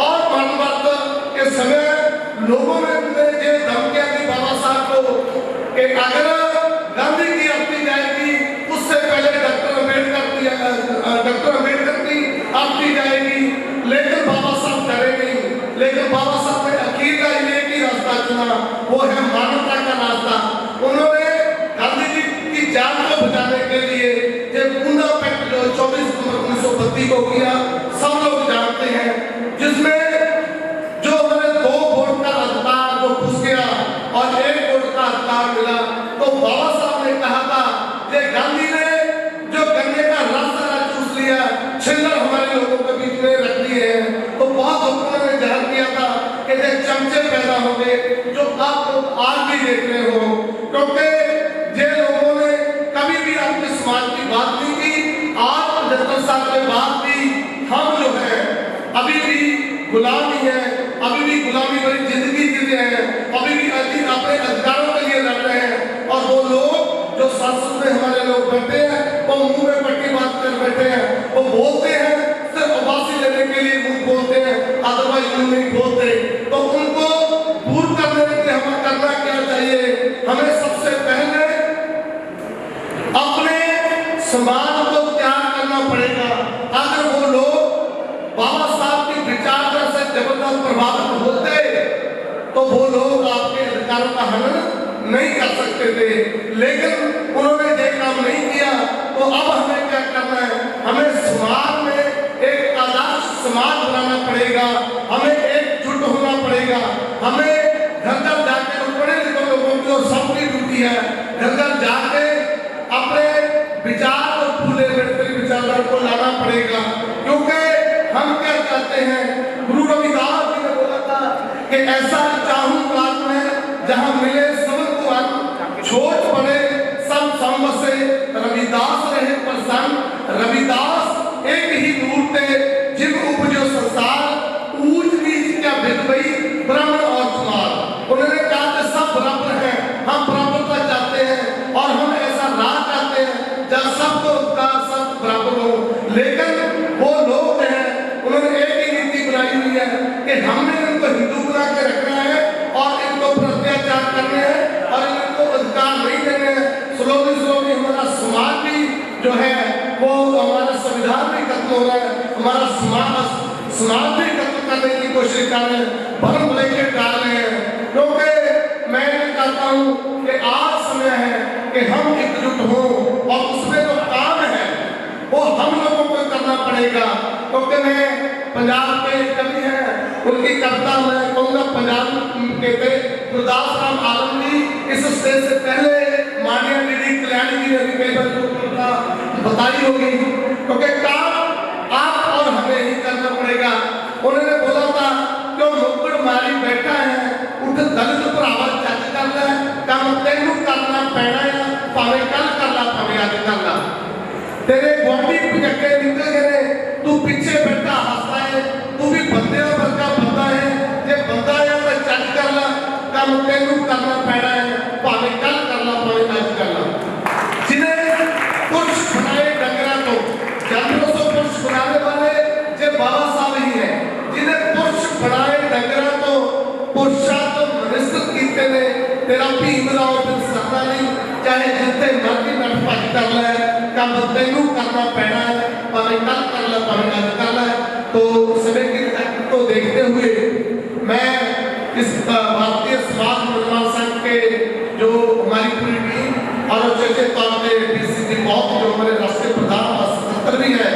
[SPEAKER 2] और मनमत के समय लोगों ने ये धमकियां दी बाबा साहब को कि अगर गांधी की अपनी जाएगी उससे पहले डॉक्टर अम्बेडकर की अपनी जाएगी, लेकिन बाबा साहब डरे नहीं। लेकिन बाबा साहब ने अकील का एक ही रास्ता चुना, वो है मानवता का रास्ता। उन्होंने गांधी जी की जान को बचाने के लिए ये पूना पैक्ट जो 24 सितंबर 1932 को किया सब लोग जानते हैं, जिसमें जो हमें 2 वोट का अधिकार जो घुस गया और 1 वोट का अधिकार मिला। तो बाबा साहब ने कहा था कि गांधी ने जो गन्ने का रस चूस लिया छिल्लर हमारे लोगों के बीच में रख दिए हैं। तो बहुत लोगों ने जाहिर किया था कि ये चमचे पैदा होंगे जो आप लोग आज भी देख रहे हो, क्योंकि जे लोगों ने कभी भी अपने समाज की बात नहीं की। आज 75 साल के बाद भी हम जो है अभी भी गुलामी है, अभी भी गुलामी भरी जिंदगी जी रहे हैं, अभी भी अपने अधिकारों के लिए लड़ रहे हैं। और वो लोग जो संसद में हमारे लोग बैठे हैं वो मुंह में पट्टी बात कर बैठे हैं, वो बोलते हैं सिर्फ आवासी लेने के लिए मुंह बोलते हैं, अदरवाइज मुंह नहीं बोलते। तो उनको दूर करने के लिए हमें करना क्या चाहिए? हमें सबसे पहले अपने समाज को त्याग करना पड़ेगा। अगर वो लोग बाबा साहब की विचारधारा से जबरदस्त प्रभावित होते तो वो लोग आपके अधिकारों का हनन नहीं कर सकते थे, लेकिन उन्होंने ये काम नहीं किया। तो अब हमें क्या करना है? हमें समाज में एक आदर्श समाज बनाना पड़ेगा, हमें एकजुट होना पड़ेगा। हमें घर घर जाके जो पढ़े लिखे लोगों की और सबकी ड्यूटी है घर घर जाके अपने विचार और फूले बेहतरी विचारधारा को लाना पड़ेगा। क्योंकि हम क्या चाहते हैं? गुरु रविदास जी ने बोला था कि ऐसा चाहूं रात में जहां मिले सबको छोट पड़े सब समसे, रविदास रहे प्रसन्न। रविदास एक ही नूर थे जिन उपजो संसार, ऊंच नीच क्या भेद भई ब्राह्मण और कुमार। उन्होंने कहा कि सब बराबर हैं, हम बराबरता चाहते हैं और हम ऐसा राह चाहते हैं जहाँ सबको सब बराबर हो। लेकिन वो लोग हैं उन्होंने एक ही नीति बनाई हुई है कि हमने इनको हिंदू बना के रखना है और इनको पर अत्याचार करने हैं और इनको अधिकार नहीं देने हैं। स्लोली स्लोली हमारा समाज भी जो है वो हमारा संविधान भी खत्म हो रहा है, हमारा समाज भी खत्म करने की कोशिश कर रहे हैं, भरम ब्लैकेट डाल रहे हैं। क्योंकि मैं चाहता हूँ कि आज समय है कि हम एकजुट हों और उसमें जो काम है वो हम लोगों को करना पड़ेगा। क्योंकि मैं पंजाब के कवि हैं, उनकी कविता मैं कहूँगा पंजाब के थे गुरदास राम आलम जी। इस स्टेज से पहले माननीय दीदी कल्याणी जी ने भी कई बार कविता बताई होगी। क्योंकि काम आप और हमें ही करना पड़ेगा। उन्होंने बोला था क्यों मुकुट मारी बैठा है, उठ दलित भरावा चज कर ले, काम तेनू करना पैना है, भावे कल कर ला भावे अज कर ला। तेरे बॉडी पटके निकल गए, तू पीछे बैठा हंसता है, तू भी बंदे वर्गा बंदा है, जे बंदा है तो चज कर ला, काम तेनू करना पैना है, भावे कल कर ला भावे अज कर ला। जिन्हें पुरुष बनाए डंगरा तो जानवरों से पुरुष बनाने वाले जे बाबा साहब ही है। जिन्हें पुरुष बनाए डंगरा तो पुरुषा तो मनुष्य कीते ने, तेरा भीमराव दिल सकता नहीं, चाहे जितने मर्जी नट भज कर ले, काम तेनू करना पैना है, भावे कल कर ला स्वामी आजकल है, तो समय की को देखते हुए मैं इस भारतीय समाज निर्माण संघ के जो हमारी पूरी टीम और अच्छे तौर पर बीसीसी बहुत जो हमारे राष्ट्रीय प्रधान और सदस्य भी है,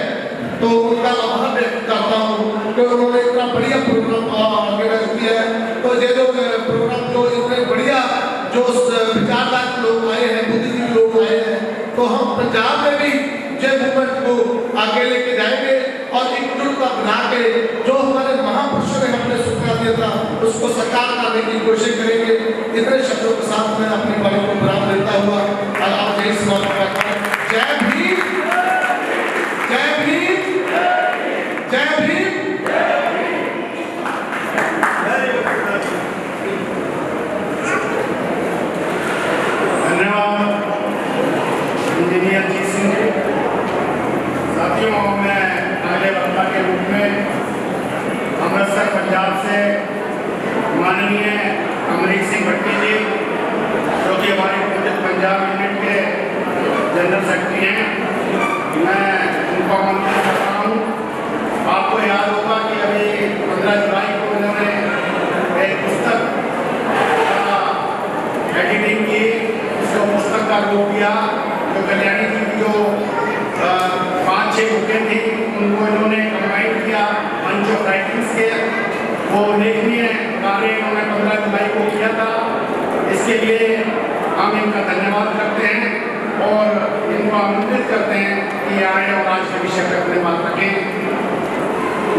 [SPEAKER 2] तो उनका आभार व्यक्त करता हूँ कि उन्होंने इतना बढ़िया प्रोग्राम ऑर्गेनाइज किया है। तो ये जो प्रोग्राम जो इतने बढ़िया जो विचारधारा लोग आए हैं, बुद्धिजीवी लोग आए हैं, तो हम पंजाब में भी जय मूवमेंट को आगे लेके जाएंगे और एकजुटता बना के जो हमारे महापुरुषों ने हमने सपना दिया था उसको साकार करने की कोशिश करेंगे। इतने शब्दों के साथ मैं अपनी बात को विराम देता हुआ और आप यही समाप्त करता हूँ। जय भीम, जय भीम, जय भीम।
[SPEAKER 7] धन्यवाद इंजीनियर जी सिंह जी। साथियों, मैं अगले वक्ता के रूप में अमृतसर पंजाब से माननीय अमरीक सिंह भट्टी जी, जो कि हमारे पंजाब यूनिट के जनरल सेक्रेटरी हैं, मैं उनको आमंत्रित करता हूँ। आपको याद होगा कि अभी 15 जुलाई को उन्होंने एक पुस्तक एडिटिंग की, उसको पुस्तक का रूप दिया, जो कल्याणी जी की जो 5-6 बुकें थी उनको इन्होंने कंबाइन किया मंच ऑफ राइटिंग्स के, वो उल्लेखनीय कार्य इन्होंने 15 जुलाई को किया था। इसके लिए हम इनका धन्यवाद करते हैं और इनको आमंत्रित करते हैं कि आए और आज के विषय पर अपने बात रखें।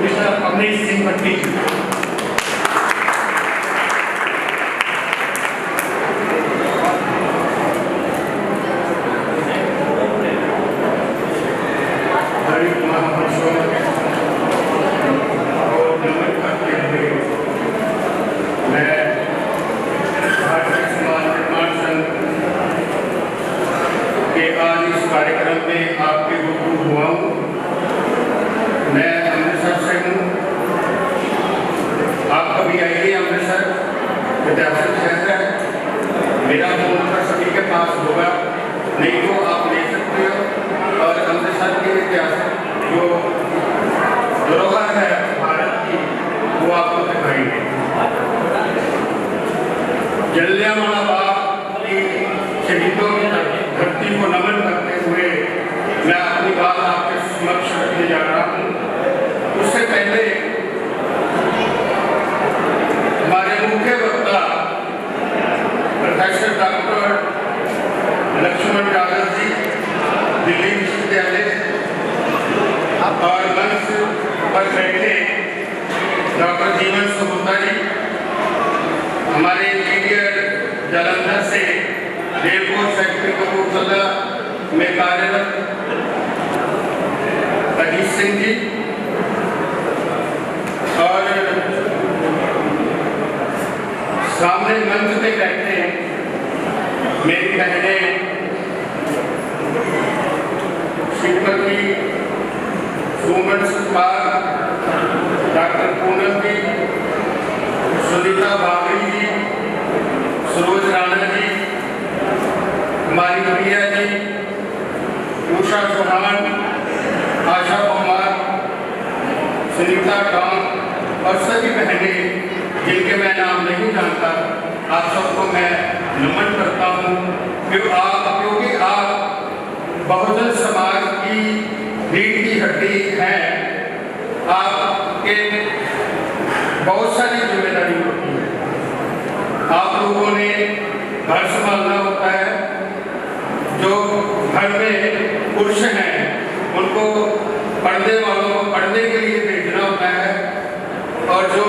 [SPEAKER 7] मिस्टर अमरीक सिंह भट्टी जी।
[SPEAKER 1] कार्यक्रम में आपके रूबरू हुआ हूँ। मैं अमृतसर से हूँ। आप कभी आइए अमृतसर, ऐतिहासिक शहर है। मेरा फोन नंबर सभी के पास होगा, नहीं तो आप ले सकते हो और अमृतसर के इतिहास जो धरोहर है भारत की वो आपको दिखाएंगे। जलियांवाला बाग की शहीदों की धरती को नमन करते हुए मैं अपनी बात आपके समक्ष रखने जा रहा हूँ। उससे पहले हमारे मुख्य वक्ता प्रोफेसर डॉक्टर लक्ष्मण यादव जी, दिल्ली विश्वविद्यालय, और मंच पर बैठे डॉक्टर जीवन सहोता जी, हमारे इंजीनियर जालंधर से रेलकोट फैक्ट्री कपूरथला में कार्यरत अजीत सिंह जी, और सामने मंच पे बैठे मेरी बहनें श्रीमती सुमन सुपाल, डॉक्टर पूनम जी, सुनीता बागड़ी जी, सरोज राणा जी, हमारी प्रिया जी, उषा चौहान, आशा कुमार, सुनीता टॉम और सभी बहनें जिनके मैं नाम नहीं जानता, आप सबको मैं नमन करता हूँ क्योंकि आप बहुजन समाज की रीढ़ की हड्डी हैं। आपके बहुत सारी जिम्मेदारी होती है। आप लोगों ने घर संभालना होता है, जो घर में पुरुष हैं उनको पढ़ने वालों को पढ़ने के लिए भेजना होता है, और जो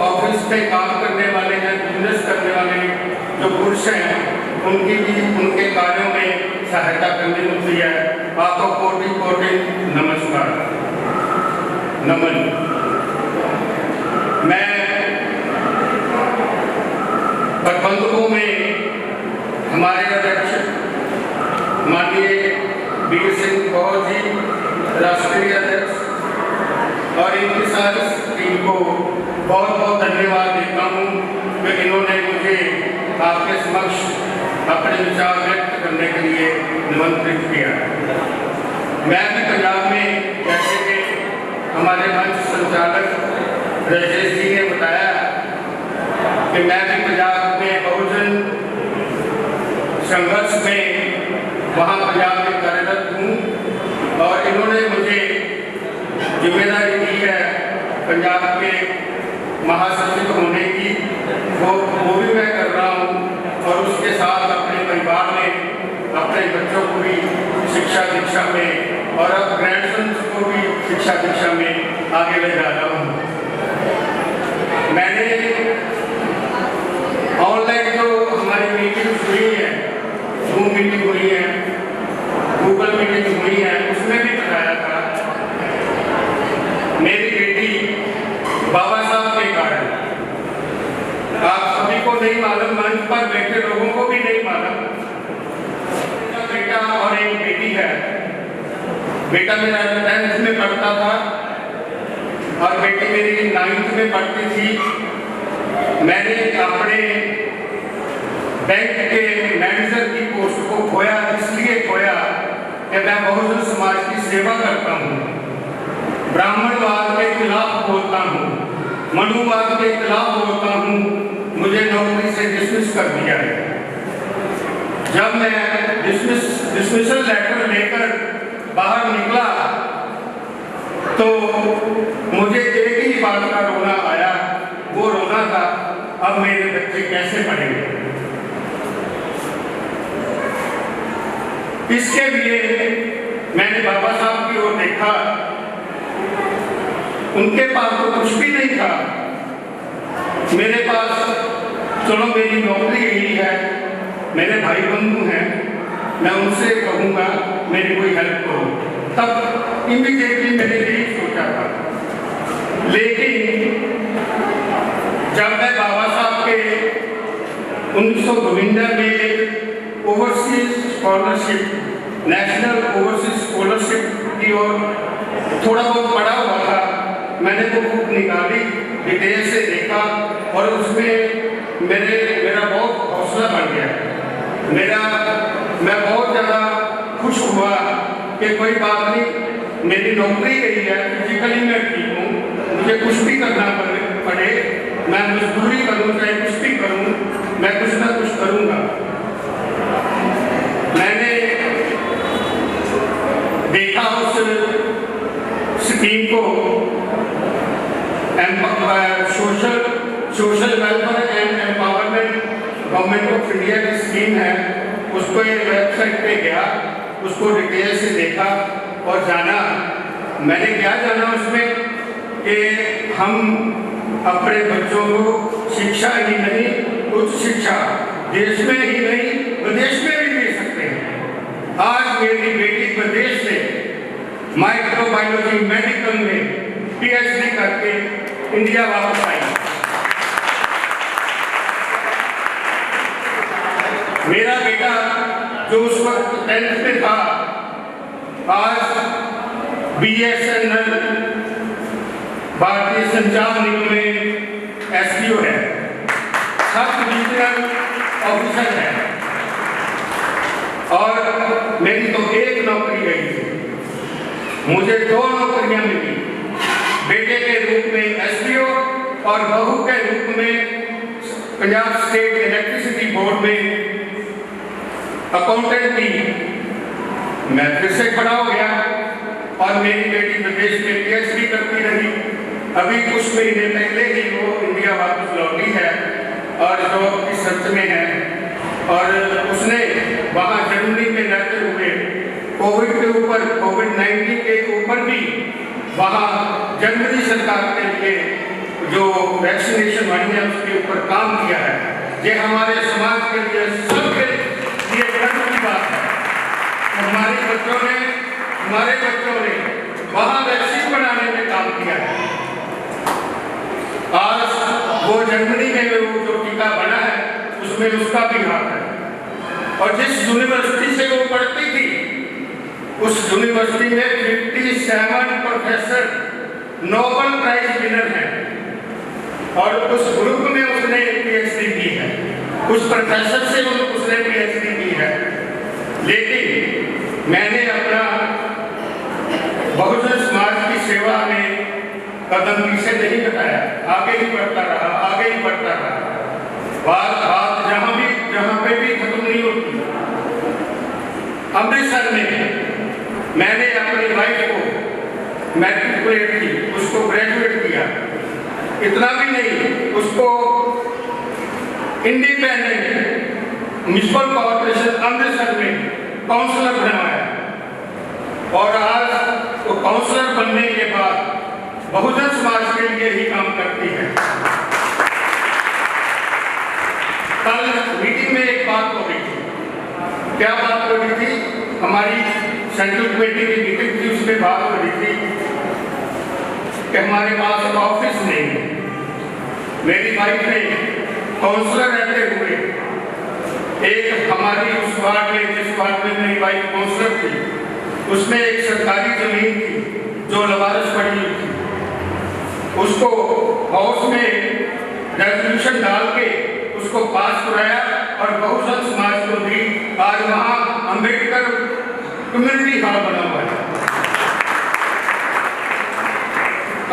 [SPEAKER 1] ऑफिस में काम करने वाले हैं, बिजनेस करने वाले जो पुरुष हैं उनकी भी उनके कार्यों में सहायता करनी होती है। आपको कोटि कोटि नमस्कार, नमन। मैं प्रबंधकों में हमारे अध्यक्ष माननीय वीर सिंह गौर जी, राष्ट्रीय अध्यक्ष, और इनकी सारी टीम को बहुत बहुत धन्यवाद देता हूँ कि इन्होंने मुझे आपके समक्ष अपने विचार व्यक्त करने के लिए निमंत्रित किया। मैं भी पंजाब में जैसे कि हमारे मंच संचालक राजेश जी ने बताया कि मैं भी पंजाब में बहुजन संघर्ष में वहाँ पंजाब में कार्यरत हूँ और इन्होंने मुझे जिम्मेदारी दी है पंजाब के महासचिव होने की, वो भी मैं कर रहा हूँ और उसके साथ अपने परिवार में अपने बच्चों को भी शिक्षा दीक्षा में और अब ग्रैंडसन को भी शिक्षा दीक्षा में आगे ले जा रहा हूँ। मैंने ऑनलाइन जो हमारी मीटिंग्स हुई है, जूम मीटिंग हुई है, गूगल मीटिंग हुई है, उसमें भी बताया था मेरी बेटी बाबा साहब के कारण, आप सभी को नहीं मालूम, मंच पर बैठे लोगों को भी नहीं मालूम, बेटा और एक बेटी है। बेटा मेरा 10th में पढ़ता था और बेटी मेरी 9th में पढ़ती थी। मैंने अपने बैंक के मैनेजर की पोस्ट को खोया, इसलिए खोया कि मैं बहुजन समाज की सेवा करता हूँ, ब्राह्मणवाद के खिलाफ बोलता हूँ, मनुवाद के खिलाफ बोलता हूँ। मुझे नौकरी से डिसमिस कर दिया है। जब मैं डिसमिसल लेटर लेकर बाहर निकला तो मुझे एक ही बात का रोना आया, वो रोना था अब मेरे बच्चे कैसे पढ़ेंगे। इसके लिए मैंने बाबा साहब की ओर देखा, उनके पास तो कुछ भी नहीं था, मेरे पास चलो मेरी नौकरी यही है, मेरे भाई बंधु हैं, मैं उनसे कहूँगा मेरी कोई हेल्प करो। तब इमीडिएटली मैंने यही सोचा था। लेकिन जब मैं बाबा साहब के 1952 में overseas scholarship, national overseas scholarship की ओर थोड़ा बहुत पढ़ा हुआ था, मैंने वो बुक निकाली, डिटेल से देखा और उसमें मेरा बहुत हौसला बढ़ गया। मैं बहुत ज़्यादा खुश हुआ कि कोई बात नहीं, मेरी नौकरी गई है, फिजिकली मैं ठीक हूँ, मुझे कुछ भी करना पड़े, मैं मजदूरी करूँ चाहे कुछ भी करूँ, मैं कुछ ना कुछ करूँगा। मैंने देखा उस स्कीम को, social welfare and empowerment government of India की स्कीम है, उसको एक वेबसाइट पे गया, उसको डिटेल से देखा और जाना। मैंने क्या जाना उसमें कि हम अपने बच्चों को शिक्षा ही नहीं, उच्च शिक्षा देश में ही नहीं विदेश में भी दे सकते हैं। आज मेरी बेटी विदेश से माइक्रोबायोलॉजी मेडिकल में PhD करके इंडिया वापस आई। मेरा बेटा जो उस वक्त 10th में था, आज BSNL भारतीय संचार निगम में SDO है, सब डिविजनल ऑफिसर है। और मेरी तो एक नौकरी गई थी, मुझे 2 नौकरियां मिली, बेटे के रूप में SDO और बहू के रूप में पंजाब स्टेट इलेक्ट्रिसिटी बोर्ड में अकाउंटेंट की। मैं फिर से खड़ा हो गया और मेरी बेटी विदेश में PhD करती रही। अभी कुछ महीने पहले ही वो इंडिया वापस लौटी है और जॉब की सर्च में है और उसने वहाँ जर्मनी में रहते हुए कोविड के ऊपर, COVID-19 के ऊपर भी वहाँ जर्मनी सरकार के लिए जो वैक्सीनेशन वाली है उसके ऊपर काम किया है। ये हमारे समाज के लिए सबके लिए गर्व की बात है। हमारे बच्चों ने वहाँ वैक्सीन बनाने में काम किया है। आज वो जर्मनी में वो जो टीका बना है उसमें उसका भी हाथ है। और जिस यूनिवर्सिटी से वो पढ़ती थी उस यूनिवर्सिटी में 57 प्रोफेसर नोबेल प्राइज विनर हैं और उस ग्रुप में उसने PhD की है, उस प्रोफेसर से उसने PhD की है। लेकिन मैंने अपना बहुजन समाज की सेवा में कदम पीछे नहीं हटाया, आगे ही बढ़ता रहा, आगे ही बढ़ता रहा। बात जहाँ पे भी खत्म नहीं होती। अमृतसर में मैंने अपनी वाइफ को मैट्रिकुलेट की, उसको ग्रेजुएट किया। इतना भी नहीं, उसको इंडिपेंडेंट म्युनिसिपल कॉर्पोरेशन अमृतसर में काउंसलर बनाया और आज वो काउंसलर बनने के बाद बहुजन समाज के लिए ही काम करती है। कल मीटिंग में एक बात हो रही थी। क्या बात हो रही थी? हमारी सेंट्रल कमेटी की मीटिंग थी, उसमें बात हो रही थी कि हमारे पास ऑफिस नहीं है। मेरी वाइफ ने काउंसलर रहते हुए एक हमारी उस वार्ड में, जिस वार्ड में मेरी वाइफ काउंसलर थी, उसमें एक सरकारी जमीन थी जो लवारिस पड़ी हुई थी। उसको हाउस में रेजोल्यूशन डाल के उसको पास कराया और बहुजन समाज को दी। आज वहाँ अंबेडकर कम्युनिटी हॉल बना हुआ है।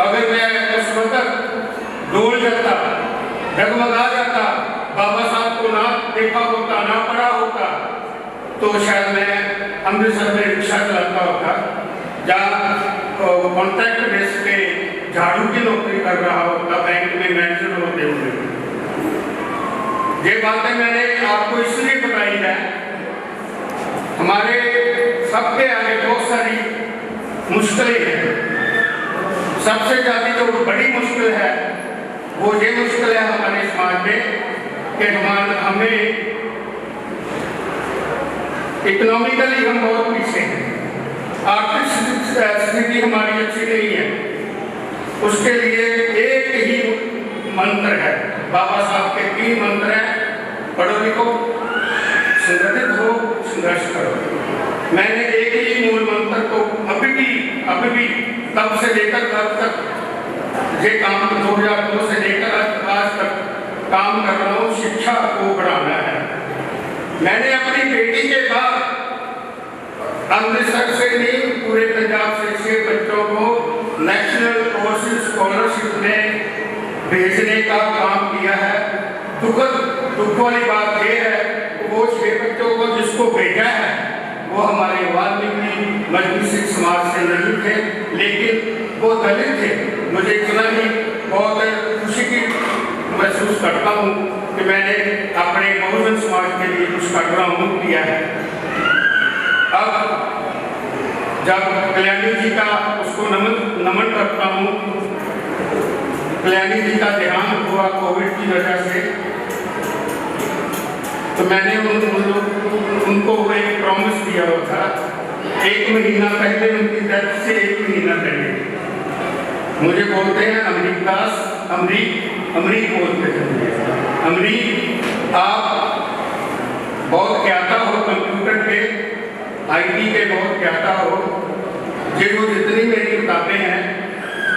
[SPEAKER 1] अगर मैं उस वक्त डोल जाता, डगमगा जाता, बाबा साहब को ना देखा होता, ना पढ़ा होता, तो शायद मैं अमृतसर में रिक्शा चलाता होता, जहाँ कॉन्ट्रैक्ट बेस पे झाड़ू की नौकरी कर रहा होता, बैंक में मैनेजर होते हुए। ये बातें मैंने आपको इसलिए बताई है, हमारे सबके आगे बहुत सारी मुश्किलें हैं। सबसे ज्यादा जो बड़ी मुश्किल है वो ये मुश्किल है हमारे समाज में कि हमें इकोनॉमिकली हम बहुत पीछे हैं। आर्थिक स्थिति हमारी अच्छी नहीं है। उसके लिए एक ही मंत्र है, बाबा साहब के 3 मंत्र हैं, पढ़ो लिखो, संगठित हो, संघर्ष करो। मैंने एक ही मूल मंत्र को अभी भी तब से लेकर तब तक ये काम 2002 से लेकर आज तक काम कर रहा हूँ, शिक्षा को बढ़ाना है। मैंने अपनी बेटी के बाद अमृतसर से नहीं, पूरे पंजाब से 6 बच्चों को नेशनल कोर्सेज स्कॉलरशिप में भेजने का काम किया है। दुख वाली बात यह है कि वो 6 बच्चों को जिसको भेजा है वो हमारे वाल्मीकि मजबूत समाज से नहीं थे, लेकिन वो दलित थे। मुझे इतना ही बहुत खुशी की महसूस करता हूँ कि मैंने अपने बहुजन समाज के लिए कुछ कार्य किया है। अब जब कल्याणी जी का उसको नमन करता हूँ, कल्याणी जी का देहांत हुआ कोविड की वजह से, तो मैंने उनको एक प्रॉमिस दिया हुआ था। 1 महीना पहले, उनकी डेथ से 1 महीना पहले मुझे बोलते हैं अमरीक दास, अमरीक बोलते थे। अमरीक, आप बहुत ज्ञाता हो कंप्यूटर के, IT के बहुत ज्ञाता हो। वो जितनी मेरी किताबें हैं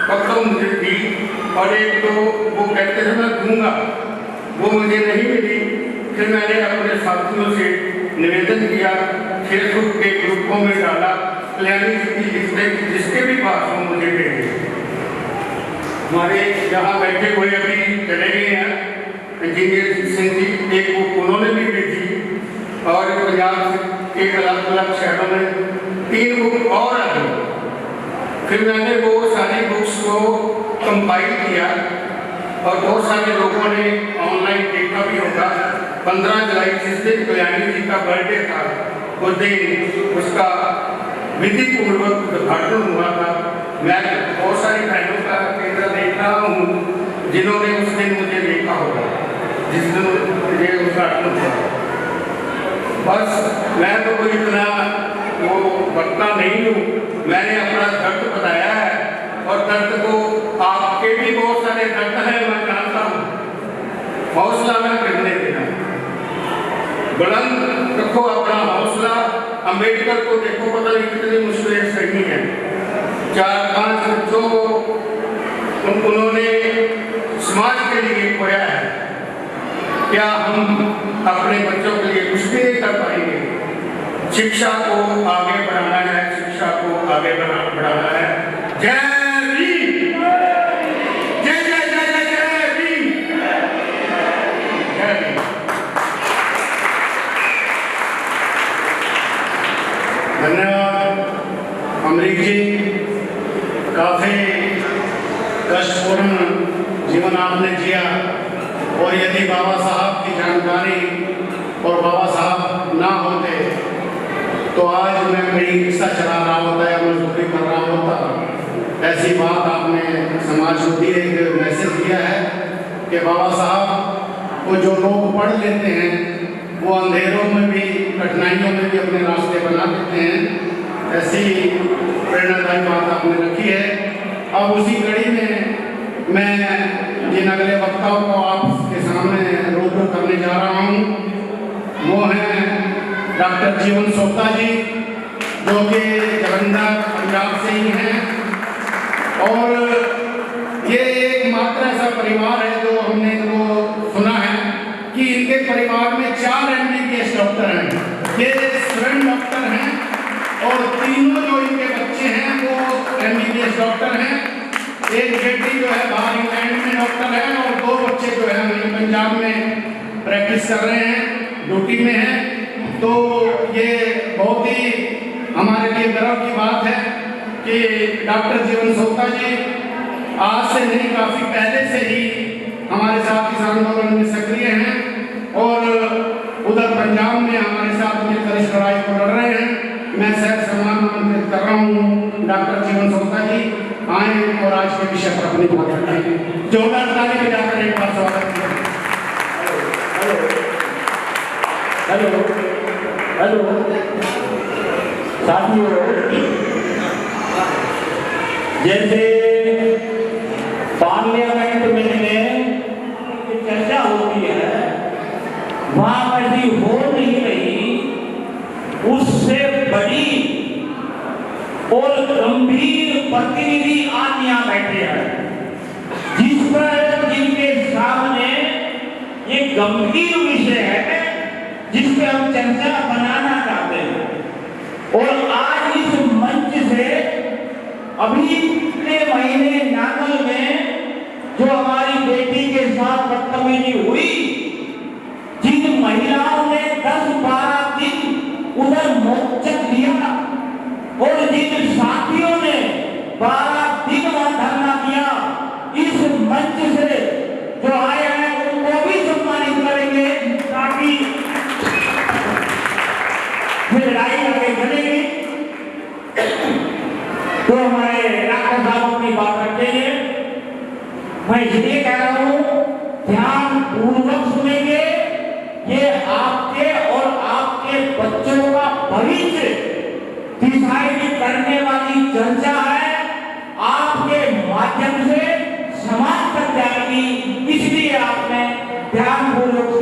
[SPEAKER 1] पकड़ो मुझे दी, और 1-2 वो कहते थे मैं दूंगा, वो मुझे नहीं मिली। फिर मैंने अपने साथियों से निवेदन किया, फेसबुक के ग्रुपों में डाला, कल्याणी जी की लिखने जिसके भी पास हो मुझे भेजे। हमारे यहाँ बैठे हुए अभी चले गए हैं इंजीनियर सिंह जी, एक बुक उन्होंने भी भेजी, और पंजाब के अलग-अलग शहरों में 3 बुक और आ गई। फिर मैंने वो सारी बुक्स को कंपाइल किया और बहुत सारे लोगों ने ऑनलाइन देखा भी होगा। 15 जुलाई जिस दिन कल्याणी जी का बर्थडे था, उस दिन उसका विधि पूर्वक उद्घाटन हुआ था। मैं बहुत सारी बहनों का केंद्र देख रहा हूँ जिन्होंने उस दिन मुझे देखा होगा, जिस दिन मुझे उद्घाटन हुआ। बस मैं तो कोई इतना वो वक्ता नहीं हूँ, मैंने अपना दर्द बताया है, और दर्द को आपके भी बहुत सारे दर्द हैं, मैं जानता हूँ। हौसला न करने देना, बुलंद रखो अपना हौसला। अम्बेडकर को देखो, पता नहीं कितनी मुश्किलें सही हैं। 4-5 बच्चों को उन्होंने समाज के लिए खोया है। क्या हम अपने बच्चों के लिए कुछ भी नहीं कर पाएंगे? शिक्षा को आगे बढ़ाना है, शिक्षा को आगे बढ़ाना है। जय भीम, जय जय जय जय जय भीम, जय भीम। धन्यवाद अमरीक जी, काफी कष्टपूर्ण जीवन आपने जिया और यदि बाबा साहब की जानकारी और बाबा साहब ना होते तो आज मैं कहीं रिक्शा चला रहा होता या मजदूरी कर रहा होता। ऐसी बात आपने समाज को दी, एक मैसेज दिया है कि बाबा साहब को जो लोग पढ़ लेते हैं वो अंधेरों में भी, कठिनाइयों में भी अपने रास्ते बना देते हैं। ऐसी प्रेरणादायी बात आपने रखी है। अब उसी कड़ी में मैं जिन अगले वक्ताओं को आपके सामने रूबरू करने जा रहा हूँ वो हैं डॉक्टर जीवन सोपता जी, जो कि जलंधर पंजाब से ही हैं। और ये एकमात्र ऐसा परिवार है जो हमने इनको सुना है कि इनके परिवार में 4 MBBS डॉक्टर हैं, ये स्वयं डॉक्टर हैं और तीनों जो इनके बच्चे हैं वो MBBS डॉक्टर हैं। एक बेटी जो है बाहर इंग्लैंड में डॉक्टर है और 2 बच्चे जो है वहीं पंजाब में प्रैक्टिस कर रहे हैं, ड्यूटी में हैं। तो ये बहुत ही हमारे लिए गर्व की बात है कि डॉक्टर जीवन सोपता जी आज से नहीं, काफ़ी पहले से ही हमारे साथ इस आंदोलन में सक्रिय हैं और उधर पंजाब में हमारे साथ मिलकर इस लड़ाई को लड़ रहे हैं। मैं सर सम्मान आमंत्रित कर रहा हूँ डॉक्टर जीवन सोपता जी, आए और आज के विषय पर अपनी बात रखें। जोरदार ताली बजाकर एक बार स्वागत करें।
[SPEAKER 3] हेलो हेलो साथियों, जैसे पार्लियामेंट में चर्चा होती है वहां वैसी हो नहीं रही, उससे बड़ी और गंभीर प्रतिनिधि आज यहाँ बैठे हैं, जिस पर जिनके सामने ये गंभीर विषय है जिस पे हम चर्चा बनाना चाहते हैं। और आज इस मंच से अभी पिछले महीने नागल में जो हमारी बेटी के साथ बदतमीजी हुई, जिन महिलाओं ने 10-12 दिन उधर मोर्चा दिया और जिन साथियों ने 12 दिन वहां धरना दिया, इस मंच से जो आए हैं उनको भी सम्मानित करेंगे ताकि लड़ाई आगे चलेगी। तो हमारे डॉक्टर साहब अपनी बात रखेंगे। मैं इसलिए कह रहा हूं ध्यान पूर्वक सुनेंगे, ये आपके और आपके बच्चों का भविष्य डिसाइड करने वाली चर्चा है, आपके माध्यम से समाज तक जाएगी, इसलिए आपने ध्यान पूर्वक